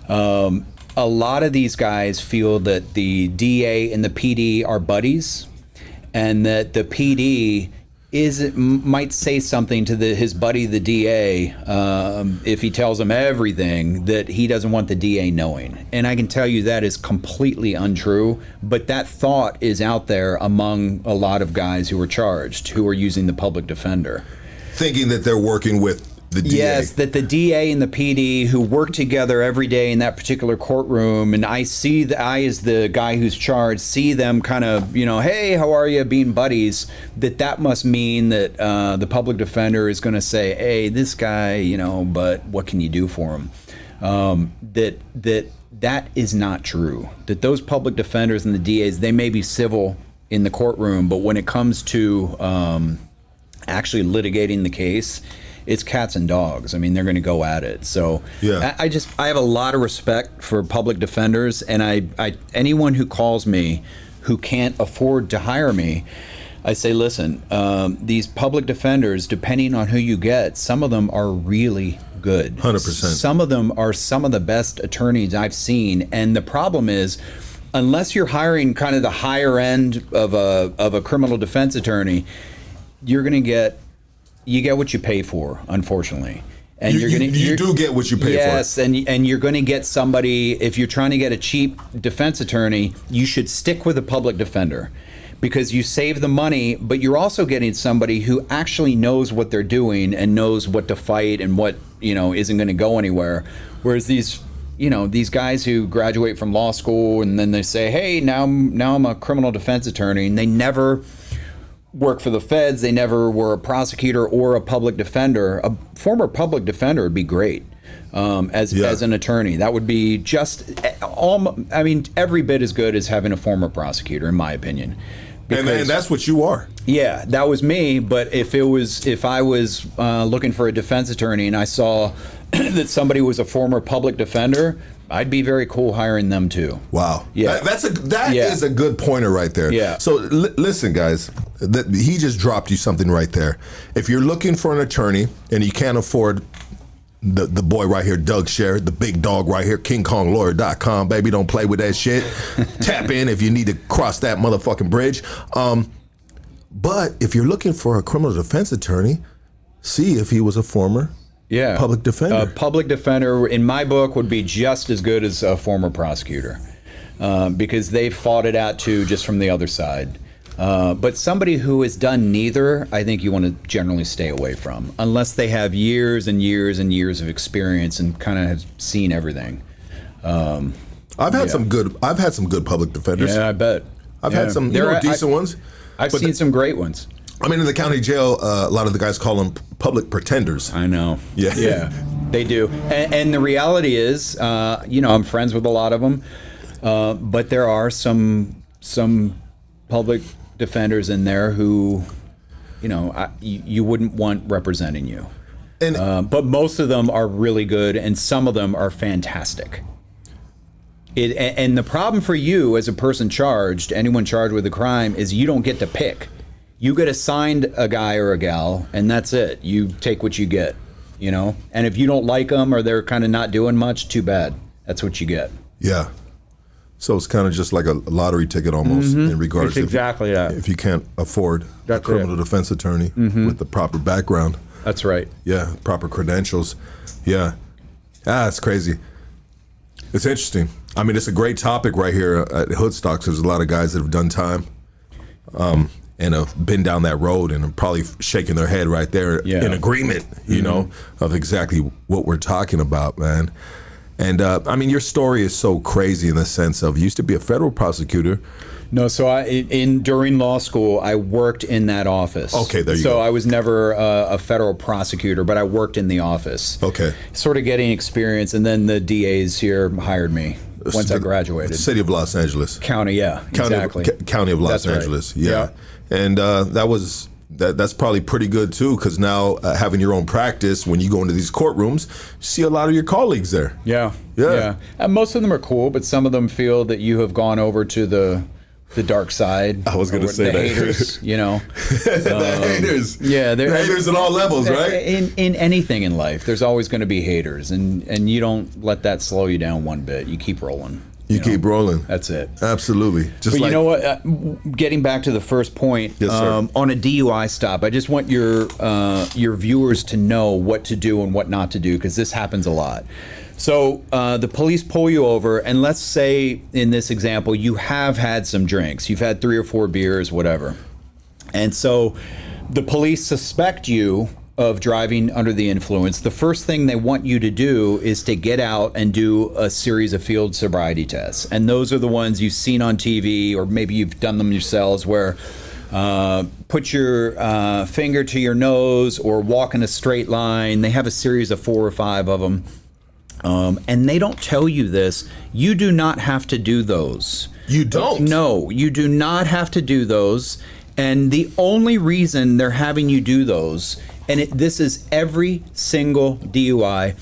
A lot of these guys feel that the DA and the PD are buddies, and that the PD might say something to his buddy, the DA, if he tells him everything that he doesn't want the DA knowing. And I can tell you that is completely untrue, but that thought is out there among a lot of guys who are charged, who are using the public defender. Thinking that they're working with the DA. Yes, that the DA and the PD who work together every day in that particular courtroom, and I as the guy who's charged, see them kind of, hey, how are you, being buddies, that must mean that the public defender is going to say, hey, this guy, but what can you do for him? That is not true. That those public defenders and the DAs, they may be civil in the courtroom, but when it comes to actually litigating the case, it's cats and dogs. I mean, they're going to go at it. So yeah. I have a lot of respect for public defenders, and I anyone who calls me who can't afford to hire me, I say, listen, these public defenders, depending on who you get, some of them are really good. 100%. Some of them are some of the best attorneys I've seen, and the problem is, unless you're hiring kind of the higher end of a criminal defense attorney, you're going to get what you pay for, unfortunately. And you do get what you pay for. Yes, and you're going to get somebody. If you're trying to get a cheap defense attorney, you should stick with a public defender, because you save the money, but you're also getting somebody who actually knows what they're doing and knows what to fight and what isn't going to go anywhere. Whereas these guys who graduate from law school and then they say, hey, now I'm a criminal defense attorney, and they never work for the feds, they never were a prosecutor or a public defender. A former public defender would be great as an attorney. That would be every bit as good as having a former prosecutor, in my opinion. And that's what you are. Yeah, that was me. But if I was looking for a defense attorney and I saw that somebody was a former public defender, I'd be very cool hiring them too. Wow. Yeah. That is a good pointer right there. Yeah. So listen, guys, he just dropped you something right there. If you're looking for an attorney and you can't afford the boy right here, Doug Sherrod, the big dog right here, KingKongLawyer.com, baby, don't play with that shit. Tap in if you need to cross that motherfucking bridge. But if you're looking for a criminal defense attorney, see if he was a former public defender. A public defender, in my book, would be just as good as a former prosecutor, because they've fought it out too, just from the other side. But somebody who has done neither, I think you want to generally stay away from, unless they have years and years and years of experience and kind of have seen everything. I've had some good public defenders. Yeah, I bet. I've had some decent ones. I've seen some great ones. I mean, in the county jail, a lot of the guys call them public pretenders. I know. Yeah. Yeah, they do. And the reality is, I'm friends with a lot of them, but there are some public defenders in there who, you wouldn't want representing you. And but most of them are really good, and some of them are fantastic. And the problem for you as a person charged, anyone charged with a crime, is you don't get to pick. You get assigned a guy or a gal, and that's it. You take what you get, And if you don't like them or they're kind of not doing much, too bad. That's what you get. Yeah. So it's kind of just like a lottery ticket almost in regards to exactly that. If you can't afford a criminal defense attorney with the proper background. That's right. Yeah, proper credentials. Yeah. It's crazy. It's interesting. I mean, it's a great topic right here at Hoodstocks. There's a lot of guys that have done time and have been down that road and are probably shaking their head right there in agreement, of exactly what we're talking about, man. And I mean, your story is so crazy in the sense of you used to be a federal prosecutor. No, so during law school, I worked in that office. Okay, there you go. go. So I was never a federal prosecutor, but I worked in the office. Okay. Sort of getting experience, and then the DAs here hired me once I graduated. City of Los Angeles. County, yeah, exactly. County of Los Angeles, yeah. And that's probably pretty good too, because now having your own practice, when you go into these courtrooms, you see a lot of your colleagues there. Yeah. Yeah. And most of them are cool, but some of them feel that you have gone over to the dark side. I was going to say the haters, the haters. Yeah, the haters at all levels, right? In anything in life, there's always going to be haters, and you don't let that slow you down one bit. You keep rolling. You keep rolling. That's it. Absolutely. But you know what? Getting back to the first point, yes, sir. On a DUI stop, I just want your viewers to know what to do and what not to do, because this happens a lot. So the police pull you over, and let's say in this example, you have had some drinks. You've had 3 or 4 beers, whatever. And so the police suspect you of driving under the influence, the first thing they want you to do is to get out and do a series of field sobriety tests. And those are the ones you've seen on TV, or maybe you've done them yourselves, where put your finger to your nose or walk in a straight line. They have a series of 4 or 5 of them. And they don't tell you this. You do not have to do those. You don't? No, you do not have to do those. And the only reason they're having you do those, and this is every single DUI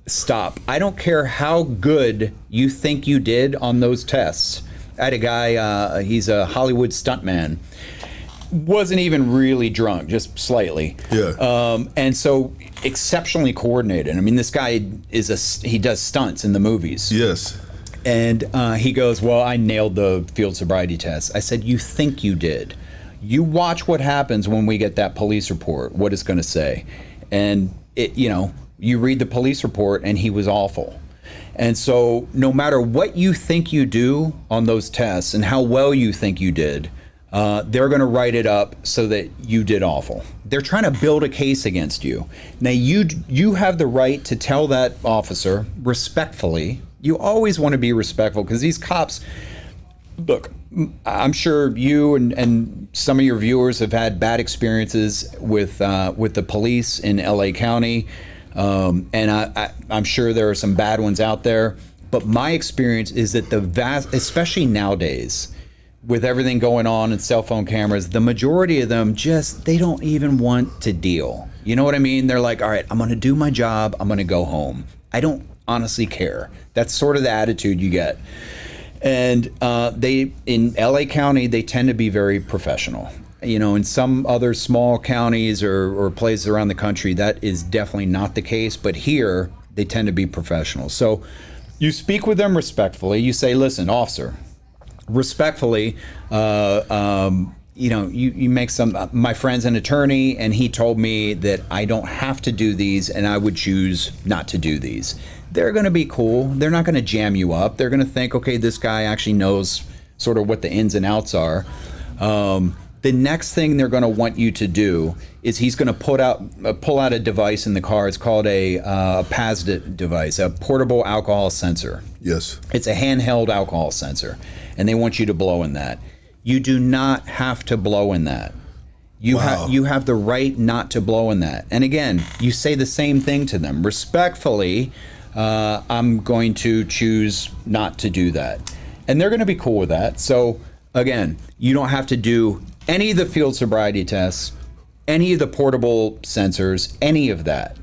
stop. I don't care how good you think you did on those tests. I had a guy, he's a Hollywood stuntman. Wasn't even really drunk, just slightly. Yeah. And so exceptionally coordinated. I mean, this guy he does stunts in the movies. Yes. And he goes, well, I nailed the field sobriety test. I said, you think you did. You watch what happens when we get that police report, what it's going to say. And, you read the police report, and he was awful. And so no matter what you think you do on those tests and how well you think you did, they're going to write it up so that you did awful. They're trying to build a case against you. Now, you have the right to tell that officer respectfully. You always want to be respectful, because these cops, look, I'm sure you and some of your viewers have had bad experiences with the police in LA County, and I'm sure there are some bad ones out there. But my experience is that especially nowadays, with everything going on and cell phone cameras, the majority of them they don't even want to deal. You know what I mean? They're like, all right, I'm going to do my job. I'm going to go home. I don't honestly care. That's sort of the attitude you get. And in LA County, they tend to be very professional. In some other small counties or places around the country, that is definitely not the case. But here, they tend to be professional. So you speak with them respectfully. You say, listen, officer, respectfully, you make my friend's an attorney, and he told me that I don't have to do these, and I would choose not to do these. They're going to be cool. They're not going to jam you up. They're going to think, okay, this guy actually knows sort of what the ins and outs are. The next thing they're going to want you to do is he's going to pull out a device in the car. It's called a PASD device, a portable alcohol sensor. Yes. It's a handheld alcohol sensor, and they want you to blow in that. You do not have to blow in that. You have the right not to blow in that. And again, you say the same thing to them. Respectfully, I'm going to choose not to do that. And they're going to be cool with that. So again, you don't have to do any of the field sobriety tests, any of the portable sensors, any of that.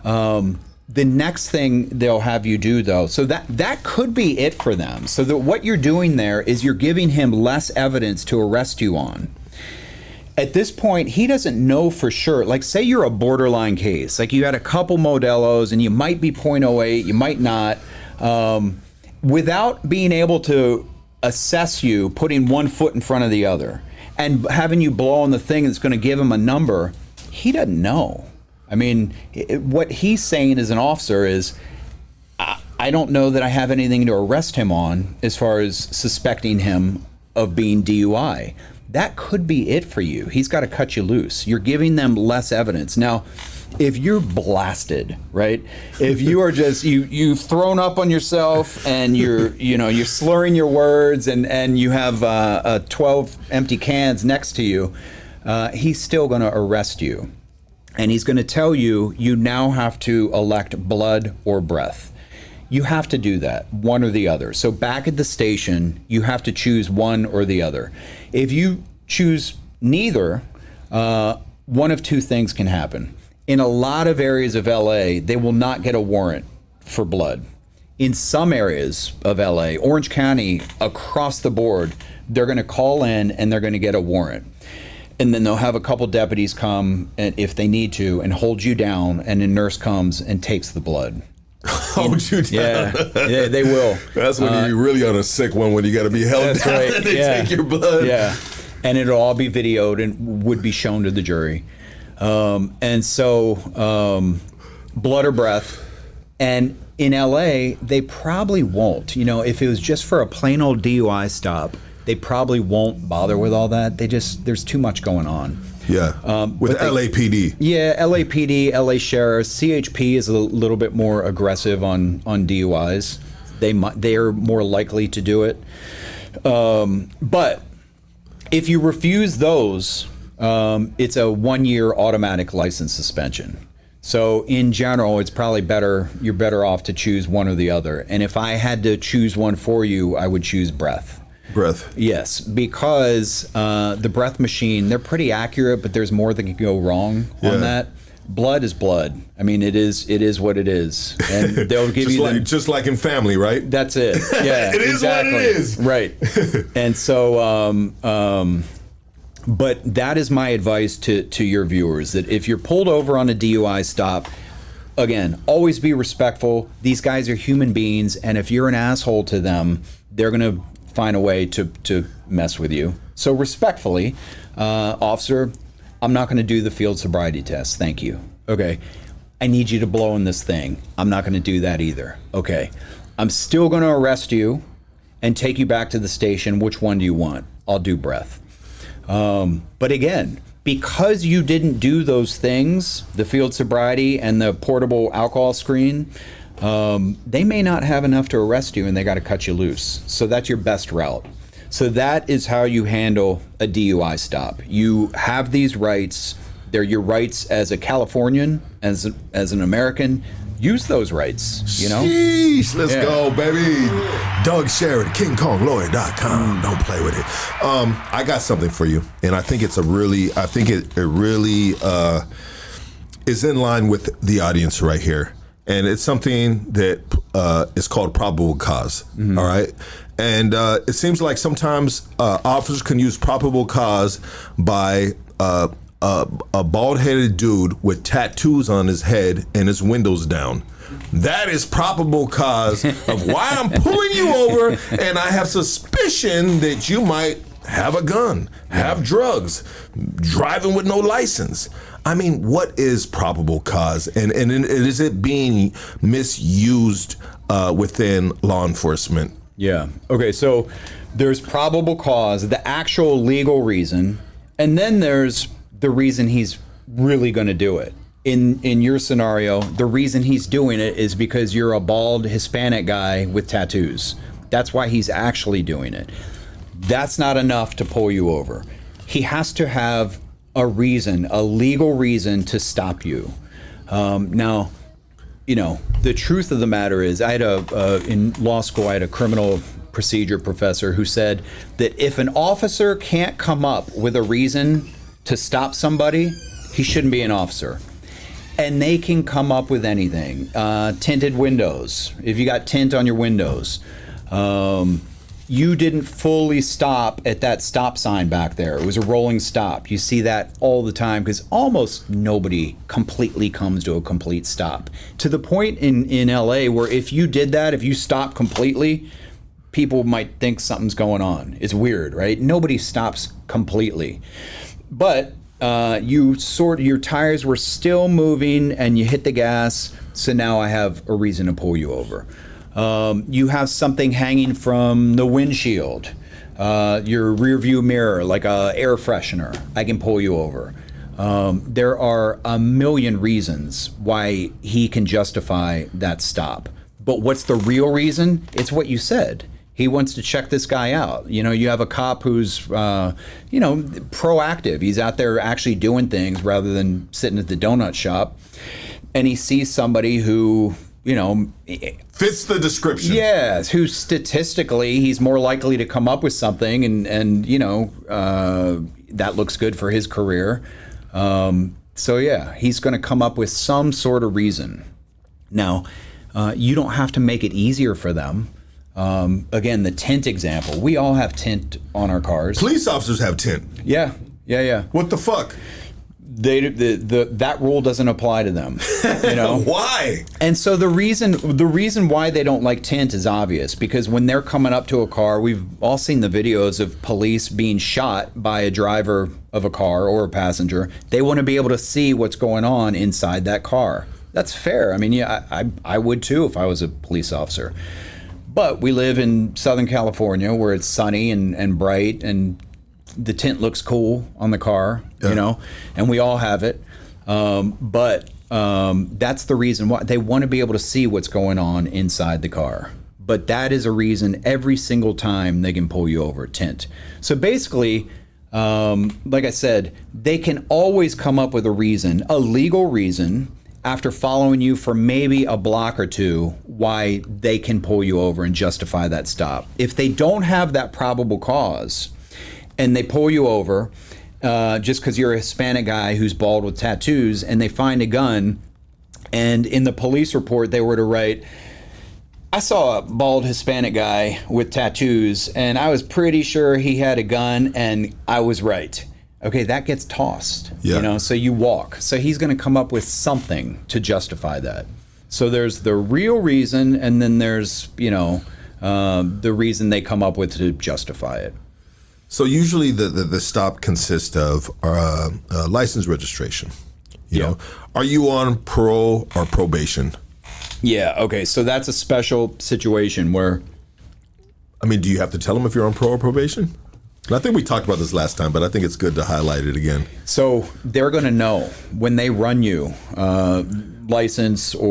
The next thing they'll have you do, though, so that could be it for them. So that what you're doing there is you're giving him less evidence to arrest you on. At this point, he doesn't know for sure. Like, say you're a borderline case. Like, you had a couple Modelos, and you might be .08, you might not. Without being able to assess you, putting one foot in front of the other, and having you blow on the thing that's going to give him a number, he doesn't know. I mean, what he's saying as an officer is, I don't know that I have anything to arrest him on as far as suspecting him of being DUI. That could be it for you. He's got to cut you loose. You're giving them less evidence. Now, if you're blasted, right? If you are just you've thrown up on yourself, and you're slurring your words, and you have 12 empty cans next to you, he's still going to arrest you, and he's going to tell you now have to elect blood or breath. You have to do that, one or the other. So back at the station, you have to choose one or the other. If you choose neither, one of two things can happen. In a lot of areas of LA, they will not get a warrant for blood. In some areas of LA, Orange County, across the board, they're going to call in and they're going to get a warrant. And then they'll have a couple deputies come, and if they need to, and hold you down, and a nurse comes and takes the blood. Hold you down. Yeah, they will. That's when you're really on a sick one, when you got to be held down, right. and they take your blood. Yeah, and it'll all be videoed and would be shown to the jury. And so blood or breath. And in LA, they probably won't. If it was just for a plain old DUI stop, they probably won't bother with all that. There's too much going on. Yeah, with LAPD. Yeah, LAPD, LA Sheriff, CHP is a little bit more aggressive on DUIs. They are more likely to do it. But if you refuse those, it's a 1-year automatic license suspension. So in general, it's probably you're better off to choose one or the other. And if I had to choose one for you, I would choose breath. Breath. Yes, because the breath machine, they're pretty accurate, but there's more that can go wrong on that. Blood is blood. I mean, it is what it is, and they'll give just like in family, right? That's it. Yeah, it is exactly. what it is, right? And so, but that is my advice to your viewers: that if you're pulled over on a DUI stop, again, always be respectful. These guys are human beings, and if you're an asshole to them, they're gonna find a way to mess with you. So respectfully, officer, I'm not going to do the field sobriety test. Thank you. Okay. I need you to blow in this thing. I'm not going to do that either. Okay. I'm still going to arrest you and take you back to the station. Which one do you want? I'll do breath. But again, because you didn't do those things, the field sobriety and the portable alcohol screen, they may not have enough to arrest you and they got to cut you loose. So that's your best route. So that is how you handle a DUI stop. You have these rights. They're your rights as a Californian, as an American. Use those rights, you know? Jeez, let's go, baby. Doug Sherrod, KingKongLawyer.com. Don't play with it. I got something for you, and I think it really is in line with the audience right here. And it's something that is called probable cause, all right? And it seems like sometimes officers can use probable cause by a bald-headed dude with tattoos on his head and his windows down. That is probable cause of why I'm pulling you over, and I have suspicion that you might have a gun, have drugs, driving with no license. I mean, what is probable cause, and is it being misused within law enforcement? Yeah. Okay, so there's probable cause, the actual legal reason, and then there's the reason he's really going to do it. In your scenario, the reason he's doing it is because you're a bald Hispanic guy with tattoos. That's why he's actually doing it. That's not enough to pull you over. He has to have a reason, a legal reason to stop you. Now, you know, the truth of the matter is, I had in law school, I had a criminal procedure professor who said that if an officer can't come up with a reason to stop somebody, he shouldn't be an officer. And they can come up with anything. Tinted windows, if you got tint on your windows. You didn't fully stop at that stop sign back there. It was a rolling stop. You see that all the time because almost nobody completely comes to a complete stop. To the point in LA where if you did that, if you stopped completely, people might think something's going on. It's weird, right? Nobody stops completely. But your tires were still moving and you hit the gas, so now I have a reason to pull you over. You have something hanging from the windshield, your rear view mirror, like a air freshener, I can pull you over. There are a million reasons why he can justify that stop. But what's the real reason? It's what you said. He wants to check this guy out. You know, you have a cop who's, proactive. He's out there actually doing things rather than sitting at the donut shop. And he sees somebody who, fits the description. Yes, who statistically he's more likely to come up with something, and that looks good for his career. So yeah, he's going to come up with some sort of reason. Now, you don't have to make it easier for them. Again, the tint example. We all have tint on our cars. Police officers have tint. Yeah. What the fuck? That rule doesn't apply to them. Why? And so the reason why they don't like tint is obvious, because when they're coming up to a car, we've all seen the videos of police being shot by a driver of a car or a passenger. They want to be able to see what's going on inside that car. That's fair. I mean, yeah, I would too if I was a police officer. But we live in Southern California where it's sunny and bright, and the tint looks cool on the car, you know, and we all have it. But that's the reason why they want to be able to see what's going on inside the car. But that is a reason every single time they can pull you over, tint. So basically, like I said, they can always come up with a reason, a legal reason, after following you for maybe a block or two, why they can pull you over and justify that stop. If they don't have that probable cause and they pull you over just because you're a Hispanic guy who's bald with tattoos, and they find a gun, and in the police report they were to write, I saw a bald Hispanic guy with tattoos, and I was pretty sure he had a gun, and I was right. Okay, that gets tossed, you know, so you walk. So he's going to come up with something to justify that. So there's the real reason, and then there's, you know, the reason they come up with to justify it. So usually the stop consists of license registration. You know, are you on parole or probation? Yeah, okay, so that's a special situation where... I mean, do you have to tell them if you're on parole or probation? And I think we talked about this last time, but I think it's good to highlight it again. So they're going to know when they run you, license it's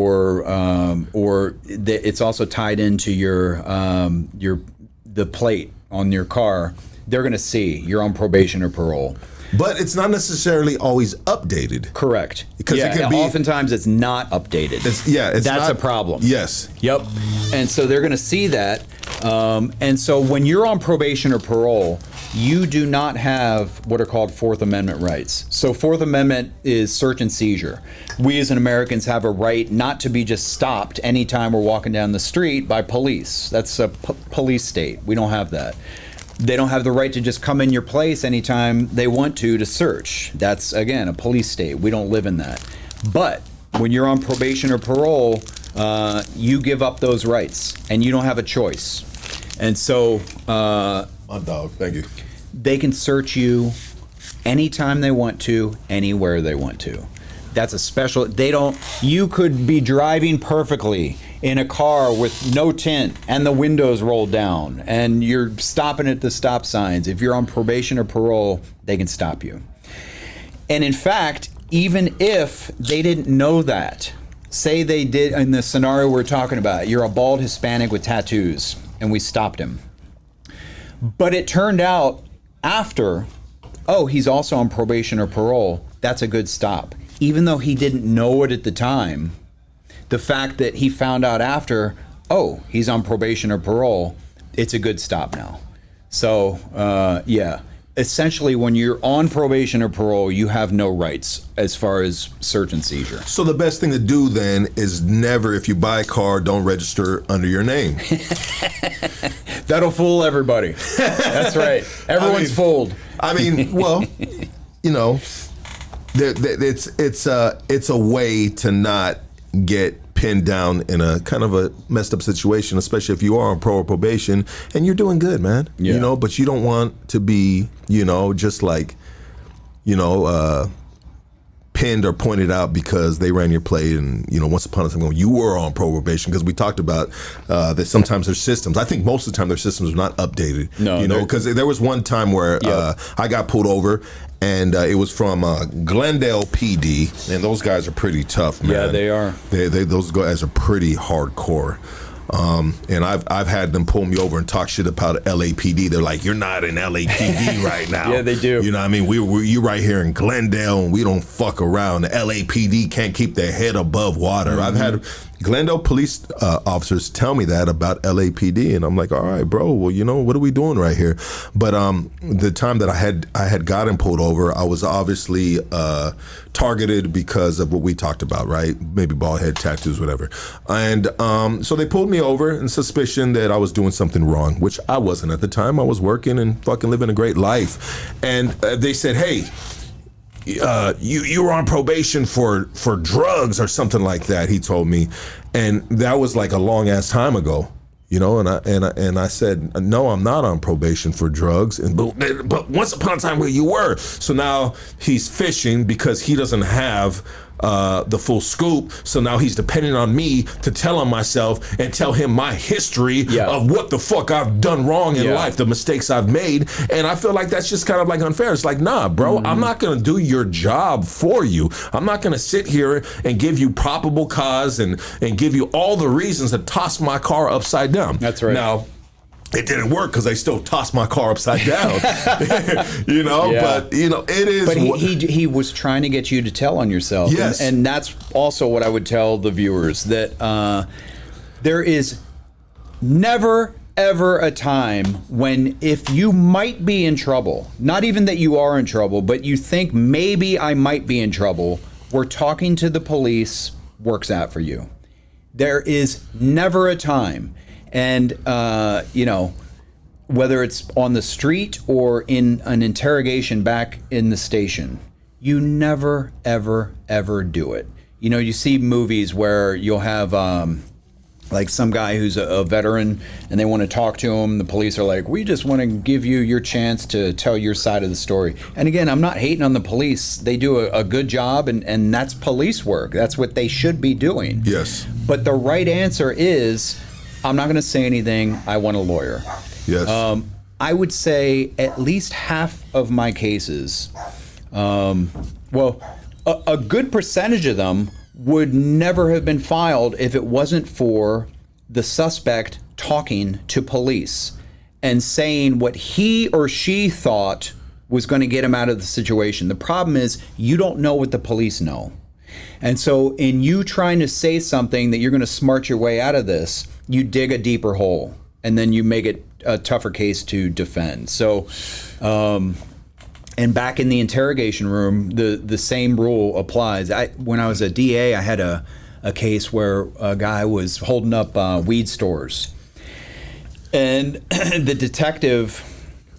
also tied into the plate on your car. They're going to see you're on probation or parole. But it's not necessarily always updated. Correct. Because it can be, oftentimes it's not updated. That's not a problem. Yes. Yep. And so they're going to see that. And so when you're on probation or parole, you do not have what are called Fourth Amendment rights. So Fourth Amendment is search and seizure. We as Americans have a right not to be just stopped anytime we're walking down the street by police. That's a police state. We don't have that. They don't have the right to just come in your place anytime they want to search. That's, again, a police state. We don't live in that. But when you're on probation or parole, you give up those rights, and you don't have a choice. And so... my dog, thank you. They can search you anytime they want to, anywhere they want to. That's a special... You could be driving perfectly in a car with no tint and the windows rolled down, and you're stopping at the stop signs. If you're on probation or parole, they can stop you. And in fact, even if they didn't know that, say they did in the scenario we're talking about, you're a bald Hispanic with tattoos, and we stopped him. But it turned out after, he's also on probation or parole, that's a good stop. Even though he didn't know it at the time, the fact that he found out after, he's on probation or parole, it's a good stop now. So, essentially when you're on probation or parole, you have no rights as far as search and seizure. So the best thing to do then is never, if you buy a car, don't register under your name. That'll fool everybody. That's right. Everyone's fooled. I mean, well, you know, it's a way to not get pinned down in a kind of a messed up situation, especially if you are on parole or probation and you're doing good, man. Yeah. You know, but you don't want to be, you know, just like, you know, pinned or pointed out because they ran your plate, and you know, once upon a time you were on probation, because we talked about that sometimes their systems, I think most of the time their systems are not updated. No, you know, because there was one time where I got pulled over, and it was from Glendale PD, and those guys are pretty tough, man. Yeah, they are. Those guys are pretty hardcore. And I've had them pull me over and talk shit about LAPD. They're like, "You're not in LAPD right now." Yeah, they do. You know what I mean? You right here in Glendale, and we don't fuck around. The LAPD can't keep their head above water. Mm-hmm. I've had Glendale police officers tell me that about LAPD, and I'm like, all right, bro. Well, you know, what are we doing right here? But the time that I had gotten pulled over, I was obviously targeted because of what we talked about, right? Maybe bald head, tattoos, whatever. And so they pulled me over in suspicion that I was doing something wrong, which I wasn't at the time. I was working and fucking living a great life. And they said, hey, you were on probation for drugs or something like that, he told me. And that was like a long ass time ago. You know, and I said, no, I'm not on probation for drugs. But once upon a time where you were. So now he's fishing because he doesn't have the full scoop. So now he's depending on me to tell on myself and tell him my history of what the fuck I've done wrong in life, the mistakes I've made. And I feel like that's just kind of like unfair. It's like, nah, bro, I'm not going to do your job for you. I'm not going to sit here and give you probable cause and give you all the reasons to toss my car upside down. That's right. Now, it didn't work because they still tossed my car upside down, you know. Yeah. But you know, it is. But he was trying to get you to tell on yourself. Yes, and that's also what I would tell the viewers, that there is never ever a time when, if you might be in trouble, not even that you are in trouble, but you think maybe I might be in trouble, where talking to the police works out for you. There is never a time. And, you know, whether it's on the street or in an interrogation back in the station, you never, ever, ever do it. You know, you see movies where you'll have, like some guy who's a veteran and they want to talk to him. The police are like, we just want to give you your chance to tell your side of the story. And again, I'm not hating on the police. They do a good job, and that's police work. That's what they should be doing. Yes. But the right answer is, I'm not going to say anything. I want a lawyer. Yes. I would say at least half of my cases, well, a good percentage of them would never have been filed if it wasn't for the suspect talking to police and saying what he or she thought was going to get him out of the situation. The problem is, you don't know what the police know. And so in you trying to say something that you're going to smart your way out of this, you dig a deeper hole, and then you make it a tougher case to defend. So, and back in the interrogation room, the same rule applies. When I was a DA, I had a case where a guy was holding up weed stores. And the detective,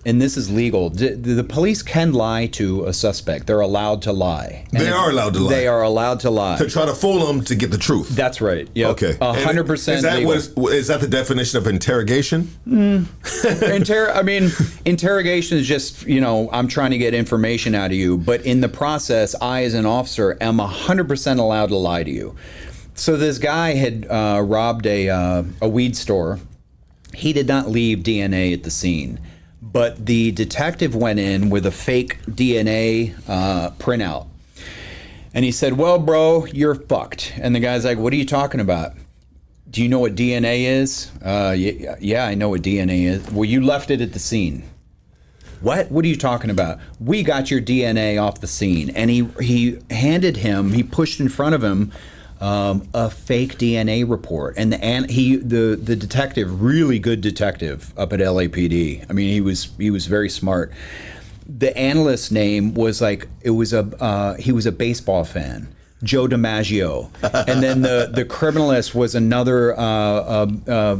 and this is legal, the police can lie to a suspect. They're allowed to lie. They are allowed to lie. They are allowed to lie. To try to fool them to get the truth. That's right. Yep. Okay. 100% legal. Is that the definition of interrogation? I mean, interrogation is just, you know, I'm trying to get information out of you. But in the process, I, as an officer, am 100% allowed to lie to you. So this guy had robbed a weed store. He did not leave DNA at the scene. But the detective went in with a fake DNA printout. And he said, well, bro, you're fucked. And the guy's like, what are you talking about? Do you know what DNA is? Yeah, I know what DNA is. Well, you left it at the scene. What? What are you talking about? We got your DNA off the scene. And he pushed in front of him a fake DNA report, and the detective, really good detective up at LAPD. I mean, he was very smart. The analyst's name was he was a baseball fan, Joe DiMaggio, and then the criminalist was another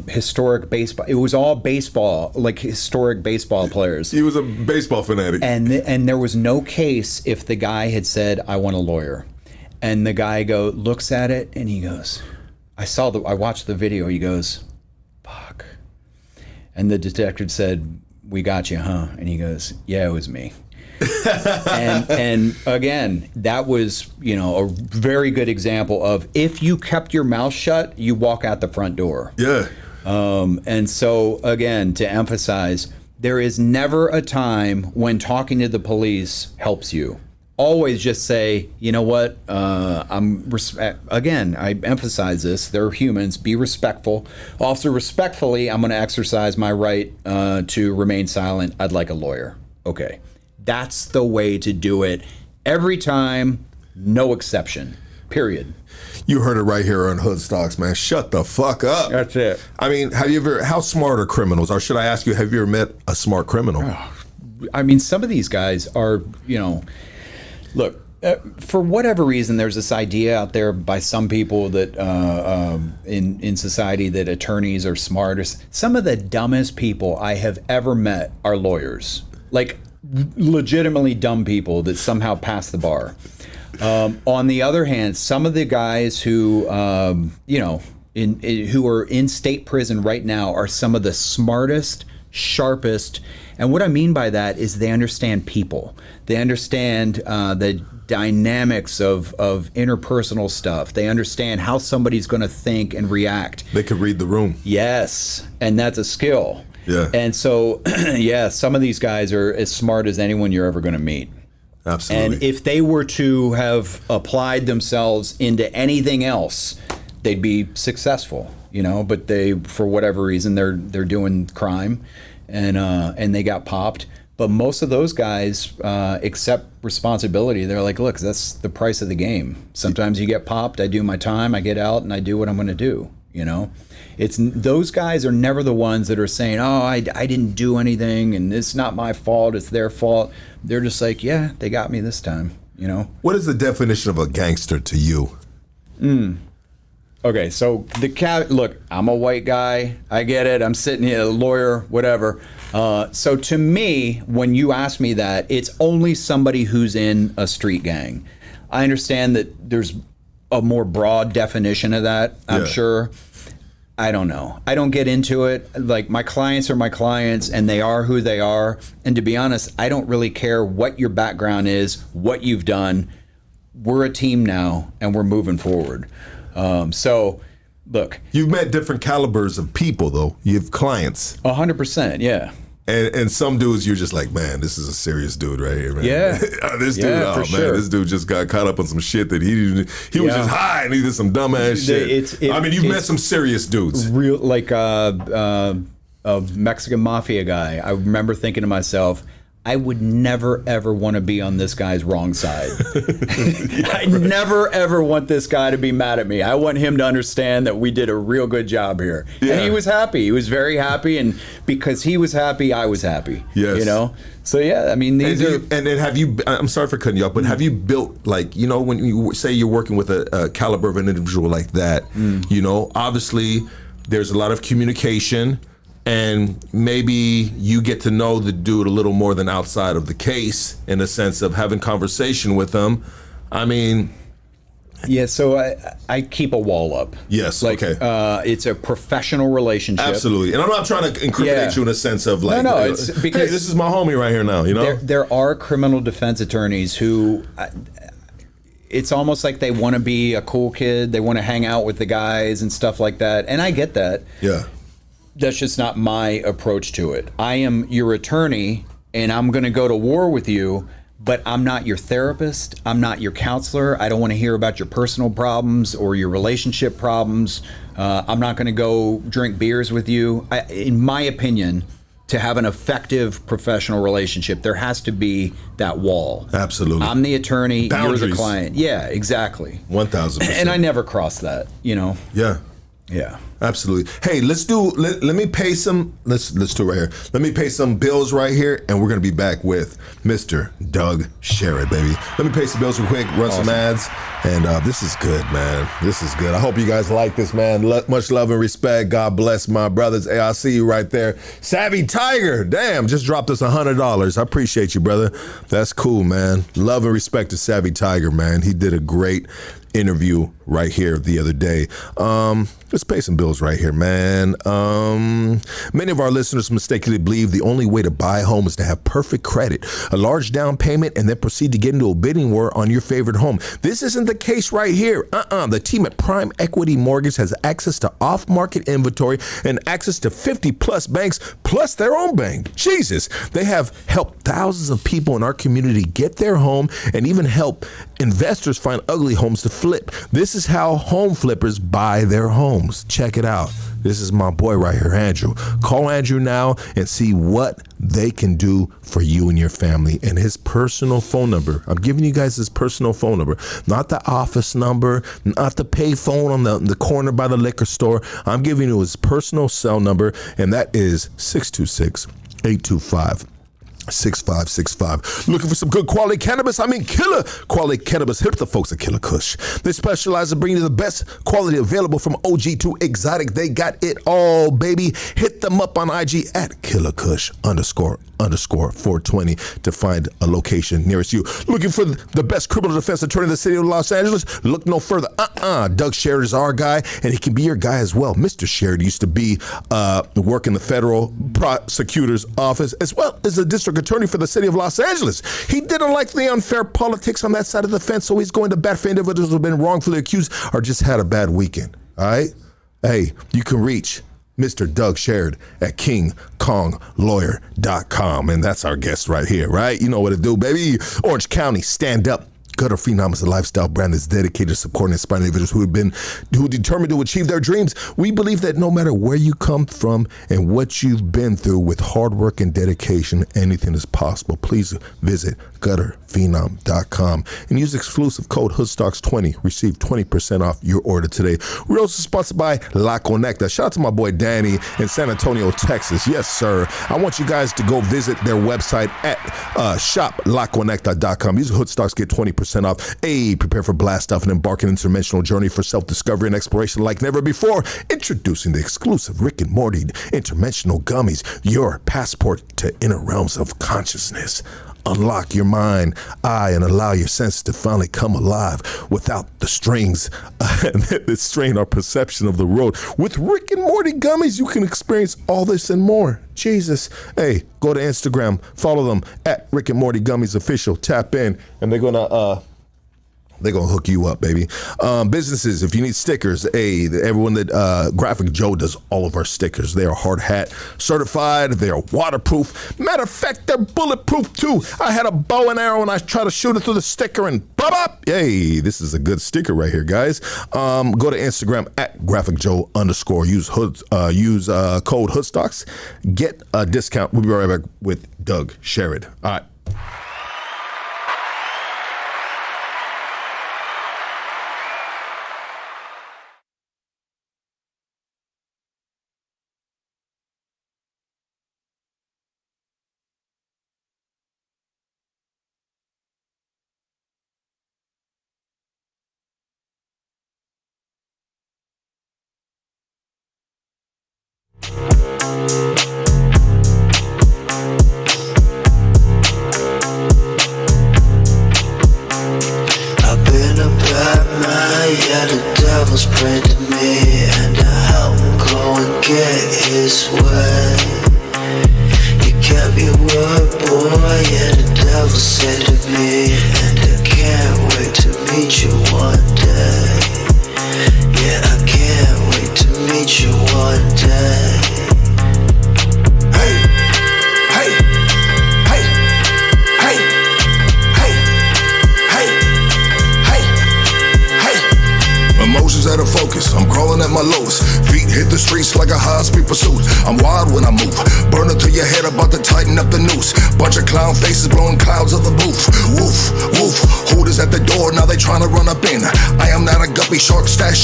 historic baseball. It was all baseball, like historic baseball players. He was a baseball fanatic, and there was no case if the guy had said, I want a lawyer. And the guy looks at it and he goes, I watched the video. He goes, fuck. And the detective said, we got you, huh? And he goes, yeah, it was me. and again, that was, you know, a very good example of, if you kept your mouth shut, you walk out the front door. Yeah. And so again, to emphasize, there is never a time when talking to the police helps you. Always just say, you know what, again, I emphasize this, they're humans, be respectful. Also, respectfully, I'm going to exercise my right to remain silent. I'd like a lawyer. Okay. That's the way to do it. Every time, no exception, period. You heard it right here on Hood Stocks, man. Shut the fuck up. That's it. I mean, how smart are criminals? Or should I ask you, have you ever met a smart criminal? I mean, some of these guys are, you know, look, for whatever reason, there's this idea out there by some people that in society that attorneys are smart. Some of the dumbest people I have ever met are lawyers, like legitimately dumb people that somehow pass the bar. On the other hand, some of the guys who, you know, who are in state prison right now are some of the smartest, sharpest. And what I mean by that is they understand people. They understand the dynamics of interpersonal stuff. They understand how somebody's going to think and react. They could read the room. Yes, and that's a skill. Yeah. And so, yeah, some of these guys are as smart as anyone you're ever going to meet. Absolutely. And if they were to have applied themselves into anything else, they'd be successful, you know. But they, for whatever reason, they're doing crime, and they got popped. But most of those guys accept responsibility. They're like, look, that's the price of the game. Sometimes you get popped. I do my time. I get out and I do what I'm going to do. You know, those guys are never the ones that are saying, oh, I didn't do anything and it's not my fault. It's their fault. They're just like, yeah, they got me this time. You know. What is the definition of a gangster to you? Okay, so look, I'm a white guy. I get it. I'm sitting here, a lawyer, whatever. So to me, when you ask me that, it's only somebody who's in a street gang. I understand that there's a more broad definition of that, I'm sure. I don't know. I don't get into it. Like, my clients are my clients, and they are who they are. And to be honest, I don't really care what your background is, what you've done. We're a team now, and we're moving forward. So, look. You've met different calibers of people, though. You have clients. 100%, yeah. And some dudes, you're just like, man, this is a serious dude right here, man. Yeah. This dude, oh man, sure. This dude just got caught up on some shit that he was just high and he did some dumbass shit. You've met some serious dudes. Real, like a Mexican mafia guy. I remember thinking to myself, I would never, ever want to be on this guy's wrong side. I never, ever want this guy to be mad at me. I want him to understand that we did a real good job here. Yeah. And he was happy. He was very happy. And because he was happy, I was happy. Yes. You know? So, yeah, I mean, these are... And then have you... I'm sorry for cutting you off, but have you built, like, you know, when you say you're working with a caliber of an individual like that, you know, obviously there's a lot of communication. And maybe you get to know the dude a little more than outside of the case, in the sense of having conversation with them. I mean... Yeah, so I keep a wall up. Yes, like, okay. It's a professional relationship. Absolutely. And I'm not trying to incriminate you in a sense of like... No, it's because... Hey, this is my homie right here now, you know? There are criminal defense attorneys who... It's almost like they want to be a cool kid. They want to hang out with the guys and stuff like that. And I get that. Yeah. That's just not my approach to it. I am your attorney, and I'm going to go to war with you, but I'm not your therapist. I'm not your counselor. I don't want to hear about your personal problems or your relationship problems. I'm not going to go drink beers with you. In my opinion, to have an effective professional relationship, there has to be that wall. Absolutely. I'm the attorney. Boundaries. You're the client. Yeah, exactly. 1,000%. And I never cross that, you know? Yeah. Yeah. Absolutely. Hey, let me pay some, let's do it right here. Let me pay some bills right here, and we're going to be back with Mr. Doug Sherrod, baby. Let me pay some bills real quick, run some ads, and this is good, man. This is good. I hope you guys like this, man. Much love and respect. God bless my brothers. Hey, I see you right there. Savvy Tiger, damn, just dropped us $100. I appreciate you, brother. That's cool, man. Love and respect to Savvy Tiger, man. He did a great interview right here the other day. Let's pay some bills right here, man. Many of our listeners mistakenly believe the only way to buy a home is to have perfect credit, a large down payment, and then proceed to get into a bidding war on your favorite home. This isn't the case right here. The team at Prime Equity Mortgage has access to off-market inventory and access to 50 plus banks, plus their own bank. Jesus, they have helped thousands of people in our community get their home and even help investors find ugly homes to flip. This is how home flippers buy their homes. Check it out. This is my boy right here, Andrew. Call Andrew now and see what they can do for you and your family. And his personal phone number, I'm giving you guys his personal phone number, not the office number, not the pay phone on the corner by the liquor store. I'm giving you his personal cell number, and that is 626-825 6565. Looking for some good quality cannabis? I mean, killer quality cannabis. Hit up the folks at Killa Kush. They specialize in bringing you the best quality available from OG to exotic. They got it all, baby. Hit them up on IG at Killa Kush _420 to find a location nearest you. Looking for the best criminal defense attorney in the city of Los Angeles? Look no further. Doug Sherrod is our guy, and he can be your guy as well. Mr. Sherrod used to be working the federal prosecutor's office as well as a district attorney for the city of Los Angeles. He didn't like the unfair politics on that side of the fence, so he's going to bat for individuals who have been wrongfully accused or just had a bad weekend. All right? Hey, you can reach Mr. Doug Sherrod at KingKongLawyer.com. And that's our guest right here, right? You know what to do, baby. Orange County, stand up. Gutter Phenom is a lifestyle brand that's dedicated to supporting and inspiring individuals who are determined to achieve their dreams. We believe that no matter where you come from and what you've been through, with hard work and dedication, anything is possible. Please visit gutterphenom.com and use exclusive code HoodStocks20. Receive 20% off your order today. We're also sponsored by La Conecta. Shout out to my boy Danny in San Antonio, Texas. Yes, sir. I want you guys to go visit their website at shoplaconecta.com. Use HoodStocks, get 20% off. Hey, prepare for blast off and embark on an interdimensional journey for self-discovery and exploration like never before. Introducing the exclusive Rick and Morty Interdimensional Gummies, your passport to inner realms of consciousness. Unlock your mind, eye, and allow your senses to finally come alive without the strings that strain our perception of the world. With Rick and Morty Gummies, you can experience all this and more. Jesus. Hey, go to Instagram, follow them at Rick and Morty Gummies Official. Tap in, and they're gonna hook you up, baby. Businesses, if you need stickers, everyone that Graphic Joe does all of our stickers. They are hard hat certified. They are waterproof. Matter of fact, they're bulletproof too. I had a bow and arrow and I tried to shoot it through the sticker and bop. Hey, this is a good sticker right here, guys. Go to Instagram at GraphicJoe _ use code HoodStocks. Get a discount. We'll be right back with Doug Sherrod. All right.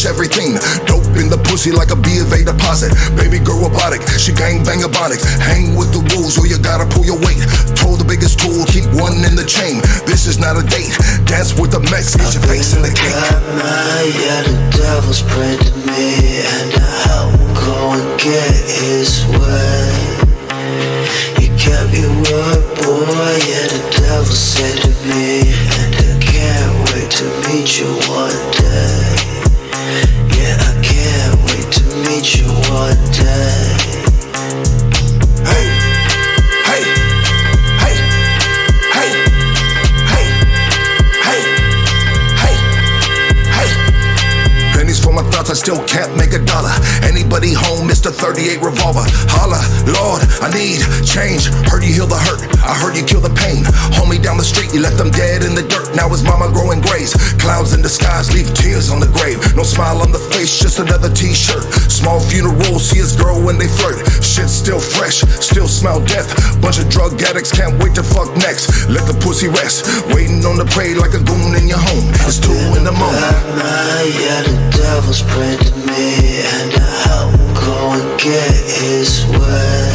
Everything dope in the pussy like a B of A deposit. Baby girl robotic, she gang bang robotic. Hang with the rules or you gotta pull your weight. Told the biggest tool, keep one in the chain. This is not a date. Dance with the mess, get your face in the cake. The devil's praying to me, and I'm gonna get his way. You kept your word, boy. Yeah, the devil said to me, and I can't wait to meet you one day. Yeah, I can't wait to meet you one day. Hey, hey, hey, hey, hey, hey, hey, hey. Pennies for my thoughts, I still can't make $1. Anybody home, Mr. 38 revolver. Holla, Lord, I need change. Heard you heal the hurt, I heard you kill the pain. Homie down the street, you left them dead in the dirt. Now his mama growing grays. Clouds in the skies leave tears on the grave. No smile on the face, just another t-shirt. Small funeral, see his girl when they flirt. Shit still fresh, still smell death. Bunch of drug addicts, can't wait to fuck next. Let the pussy rest, waiting on the prey like a goon in your home. It's 2 in the morning. Yeah, the devil's praying to me, and I'm gonna get his way.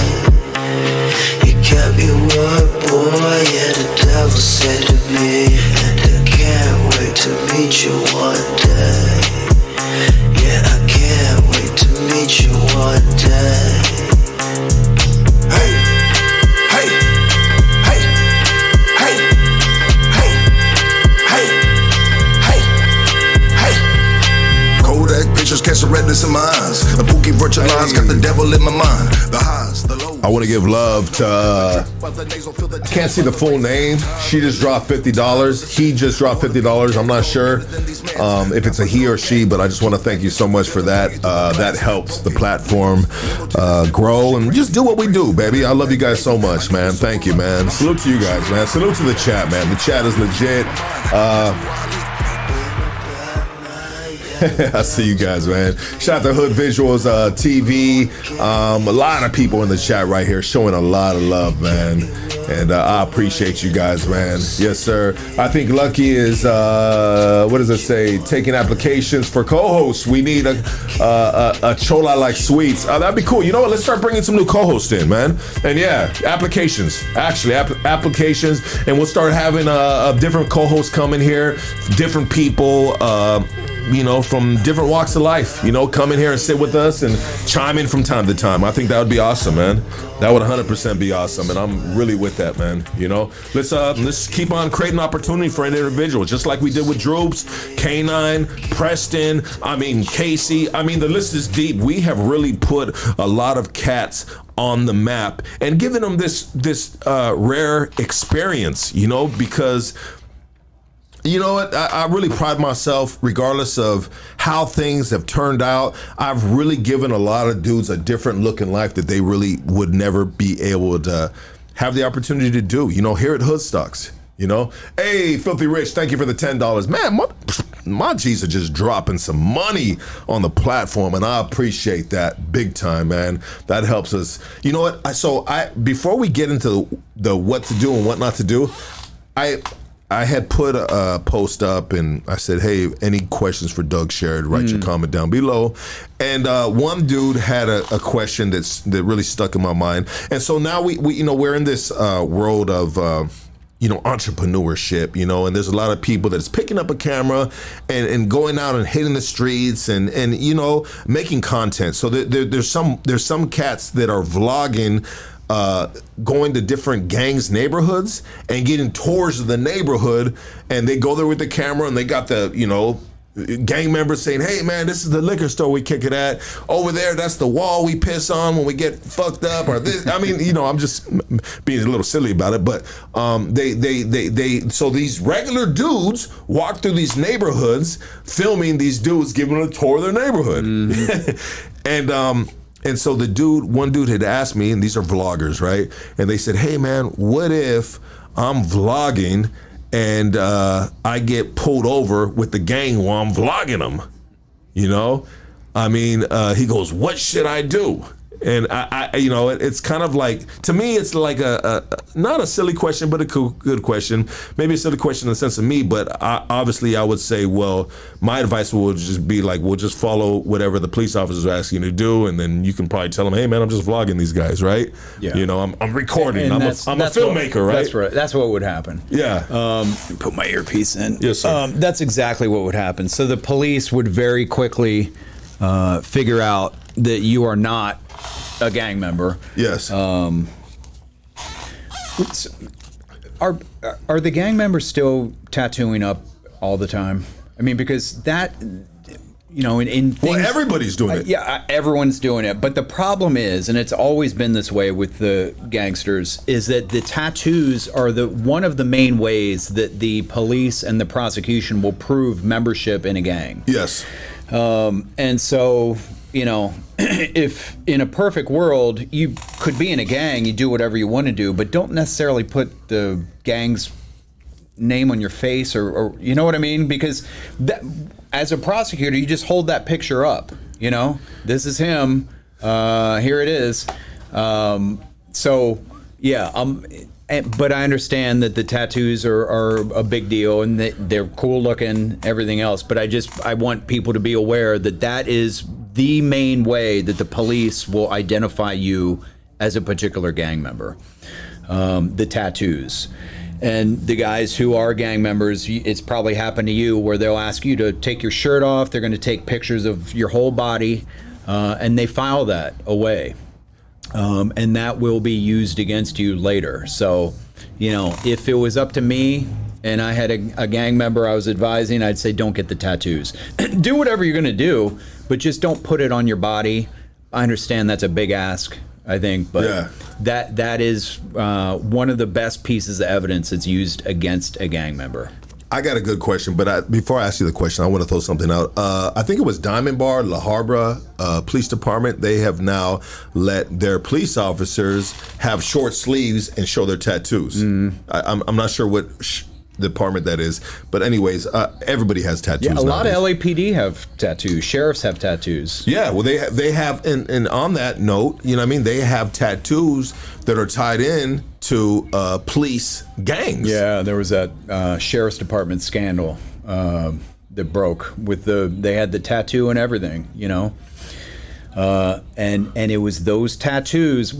You kept your word, boy. boy, yeah, the devil said to me, and I can't wait to meet you one day. Yeah, I can't wait to meet you one day. Hey, hey, hey, hey, hey, hey, hey, hey. Kodak pictures catch the redness in my eyes. The pookie virtual lines got the devil in my mind. The highs, the lows. I want to give love to, I can't see the full name. She just dropped $50. He just dropped $50. I'm not sure if it's a he or she, but I just want to thank you so much for that. That helps the platform grow and just do what we do, baby. I love you guys so much, man. Thank you, man. Salute to you guys, man. Salute to the chat, man. The chat is legit. I see you guys, man. Shout out to Hood Visuals TV. A lot of people in the chat right here showing a lot of love, man. And I appreciate you guys, man. Yes, sir. I think Lucky is, what does it say? Taking applications for co-hosts. We need a chola like sweets. That'd be cool. You know what? Let's start bringing some new co-hosts in, man. And yeah, applications. Actually, applications. And we'll start having different co-hosts come in here, different people, you know, from different walks of life, you know, come in here and sit with us and chime in from time to time. I think that would be awesome, man. That would 100% be awesome, and I'm really with that, man. You know, let's keep on creating opportunity for an individual, just like we did with Droops, K9, Preston, I mean, Casey. I mean, the list is deep. We have really put a lot of cats on the map and given them this rare experience, you know, because you know what? I really pride myself, regardless of how things have turned out. I've really given a lot of dudes a different look in life that they really would never be able to have the opportunity to do. You know, here at Hoodstocks, you know? Hey, Filthy Rich, thank you for the $10. Man, my G's are just dropping some money on the platform, and I appreciate that big time, man. That helps us. You know what? Before we get into the what to do and what not to do, I had put a post up and I said, hey, any questions for Doug Sherrod, write your comment down below. And one dude had a question that really stuck in my mind. And so now we you know, we're in this world of, you know, entrepreneurship, you know, and there's a lot of people that's picking up a camera and going out and hitting the streets and you know, making content. So there's some cats that are vlogging, going to different gangs' neighborhoods and getting tours of the neighborhood, and they go there with the camera and they got the, you know, gang members saying, hey man, this is the liquor store we kick it at. Over there, that's the wall we piss on when we get fucked up, or this. I mean, you know, I'm just being a little silly about it, but so these regular dudes walk through these neighborhoods filming these dudes giving a tour of their neighborhood. Mm-hmm. And so one dude had asked me, and these are vloggers, right? And they said, hey man, what if I'm vlogging and I get pulled over with the gang while I'm vlogging them? You know? I mean, he goes, what should I do? And I you know, it's kind of like, to me, it's like a not a silly question, but a good question. Maybe a silly question in the sense of me, but obviously I would say, well, my advice would just be like, we'll just follow whatever the police officers are asking you to do, and then you can probably tell them, hey man, I'm just vlogging these guys, right? Yeah. You know, I'm recording. I'm a filmmaker, right? That's right. That's what would happen. Yeah. Put my earpiece in. Yes, sir. That's exactly what would happen. So the police would very quickly figure out that you are not a gang member. Yes. Are the gang members still tattooing up all the time? I mean, because that, you know, in things, well, everybody's doing it. Yeah, everyone's doing it. But the problem is, and it's always been this way with the gangsters, is that the tattoos are one of the main ways that the police and the prosecution will prove membership in a gang. Yes. And so, you know, if in a perfect world you could be in a gang, you do whatever you want to do, but don't necessarily put the gang's name on your face, or you know what I mean? Because as a prosecutor, you just hold that picture up, you know, this is him, here it is. So yeah, but I understand that the tattoos are a big deal and that they're cool looking, everything else. But I want people to be aware that is the main way that the police will identify you as a particular gang member. the tattoos. And the guys who are gang members, it's probably happened to you where they'll ask you to take your shirt off. They're going to take pictures of your whole body, and they file that away. And that will be used against you later. So, if it was up to me and I had a gang member I was advising, I'd say don't get the tattoos. Do whatever you're going to do, but just don't put it on your body. I understand that's a big ask, I think, but that is one of the best pieces of evidence that's used against a gang member. I got a good question, but before I ask you the question, I want to throw something out. I think it was Diamond Bar, La Habra Police Department. They have now let their police officers have short sleeves and show their tattoos. I'm not sure what department that is, but anyways, everybody has tattoos. Yeah, a lot of nowadays. LAPD have tattoos. Sheriffs have tattoos. Yeah, well, they have, and on that note, they have tattoos that are tied in to police gangs. Yeah, there was that sheriff's department scandal that broke with they had the tattoo and everything, and it was those tattoos.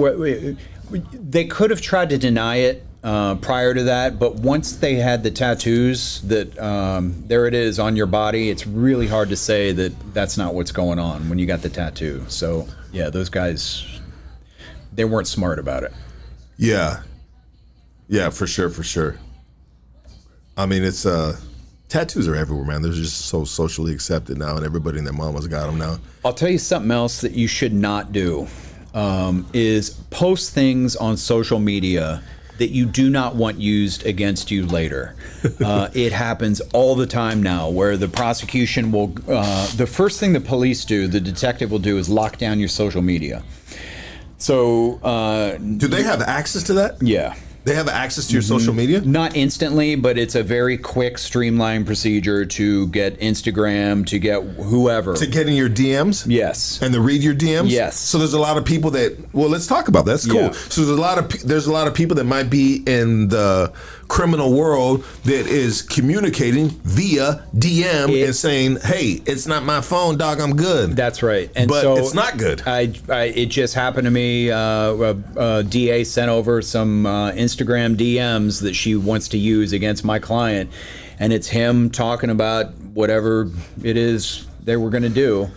They could have tried to deny it prior to that, but once they had the tattoos, that there it is on your body, it's really hard to say that that's not what's going on when you got the tattoo. So yeah, those guys, they weren't smart about it. Yeah, for sure. I mean, it's tattoos are everywhere, man. They're just so socially accepted now, and everybody and their mama's got them now. I'll tell you something else that you should not do is post things on social media that you do not want used against you later. It happens all the time now where the prosecution will, the first thing the police do, the detective will do is lock down your social media. So, do they have access to that? Yeah. They have access to your social media? Not instantly, but it's a very quick, streamlined procedure to get Instagram, to get whoever. To get in your DMs? Yes. And to read your DMs? Yes. So there's a lot of people that, well, let's talk about that. That's cool. Yeah. So there's a lot of people that might be in the criminal world that is communicating via DM and saying, hey, it's not my phone, dog, I'm good. That's right. And but so it's not good. It just happened to me. A DA sent over some Instagram DMs that she wants to use against my client, and it's him talking about whatever it is they were going to do.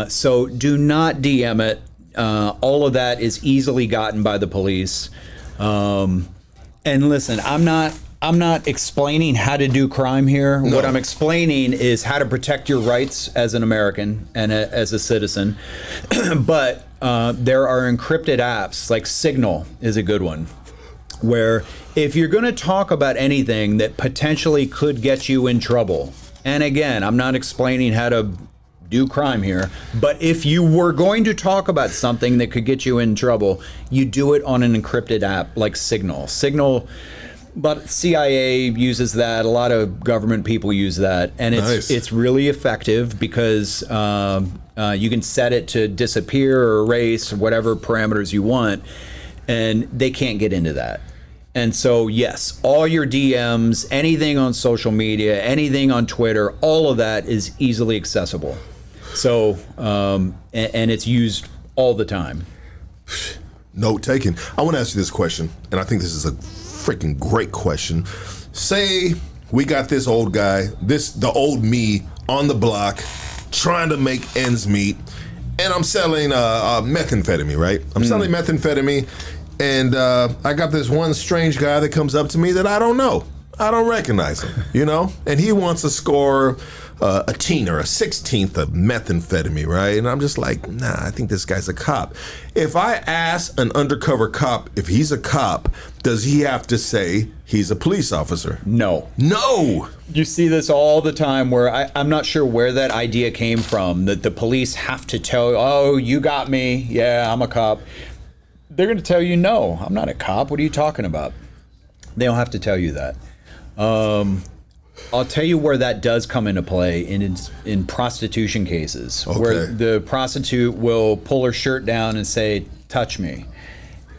So do not DM it. All of that is easily gotten by the police. And listen, I'm not explaining how to do crime here. No. What I'm explaining is how to protect your rights as an American and as a citizen. But there are encrypted apps, like Signal is a good one, where if you're going to talk about anything that potentially could get you in trouble, and again, I'm not explaining how to do crime here, but if you were going to talk about something that could get you in trouble, you do it on an encrypted app like Signal. But CIA uses that. A lot of government people use that, and it's really effective because you can set it to disappear or erase, whatever parameters you want, and they can't get into that. And so, yes, all your DMs, anything on social media, anything on Twitter, all of that is easily accessible. So, and it's used all the time. Note taken. I want to ask you this question, and I think this is a freaking great question. Say we got this old guy, the old me on the block, trying to make ends meet, and I'm selling methamphetamine, right? I'm selling methamphetamine, and I got this one strange guy that comes up to me that I don't know. I don't recognize him, and he wants to score a teen or a 16th of methamphetamine, right? And I'm just like, nah, I think this guy's a cop. If I ask an undercover cop if he's a cop, does he have to say he's a police officer? No. No! You see this all the time where I'm not sure where that idea came from, that the police have to tell, oh, you got me. Yeah, I'm a cop. They're going to tell you, no, I'm not a cop. What are you talking about? They don't have to tell you that. I'll tell you where that does come into play in prostitution cases, where the prostitute will pull her shirt down and say, touch me.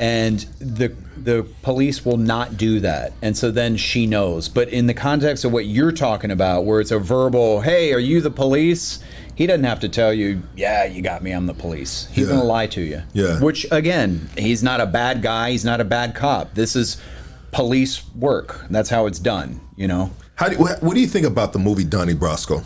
And the police will not do that. And so then she knows. But in the context of what you're talking about, where it's a verbal, hey, are you the police? He doesn't have to tell you, yeah, you got me, I'm the police. He's Yeah. going to lie to you. Yeah. Which, again, he's not a bad guy. He's not a bad cop. This is police work. That's how it's done, you know? What do you think about the movie Donnie Brasco?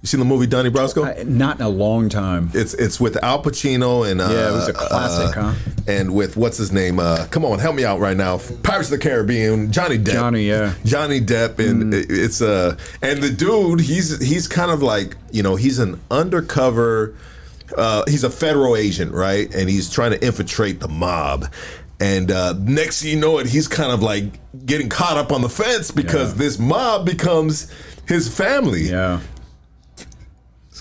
You seen the movie Donnie Brasco? Not in a long time. It's with Al Pacino and Yeah, it was a classic, huh? And with what's his name? Come on, help me out right now. Pirates of the Caribbean, Johnny Depp. Johnny Depp, and it's and the dude, he's kind of like, you know, he's an undercover. He's a federal agent, right? And he's trying to infiltrate the mob. And next thing you know it, he's kind of like getting caught up on the fence because this mob becomes his family. Yeah.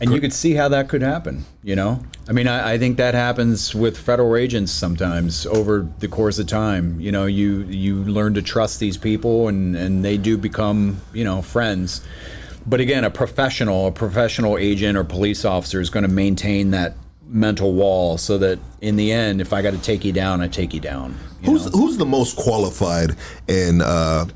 And you could see how that could happen, you know? I mean, I think that happens with federal agents sometimes over the course of time. You know, you learn to trust these people and they do become, you know, friends. But again, a professional agent or police officer is going to maintain that mental wall so that in the end, if I got to take you down, I take you down. Who's the most qualified and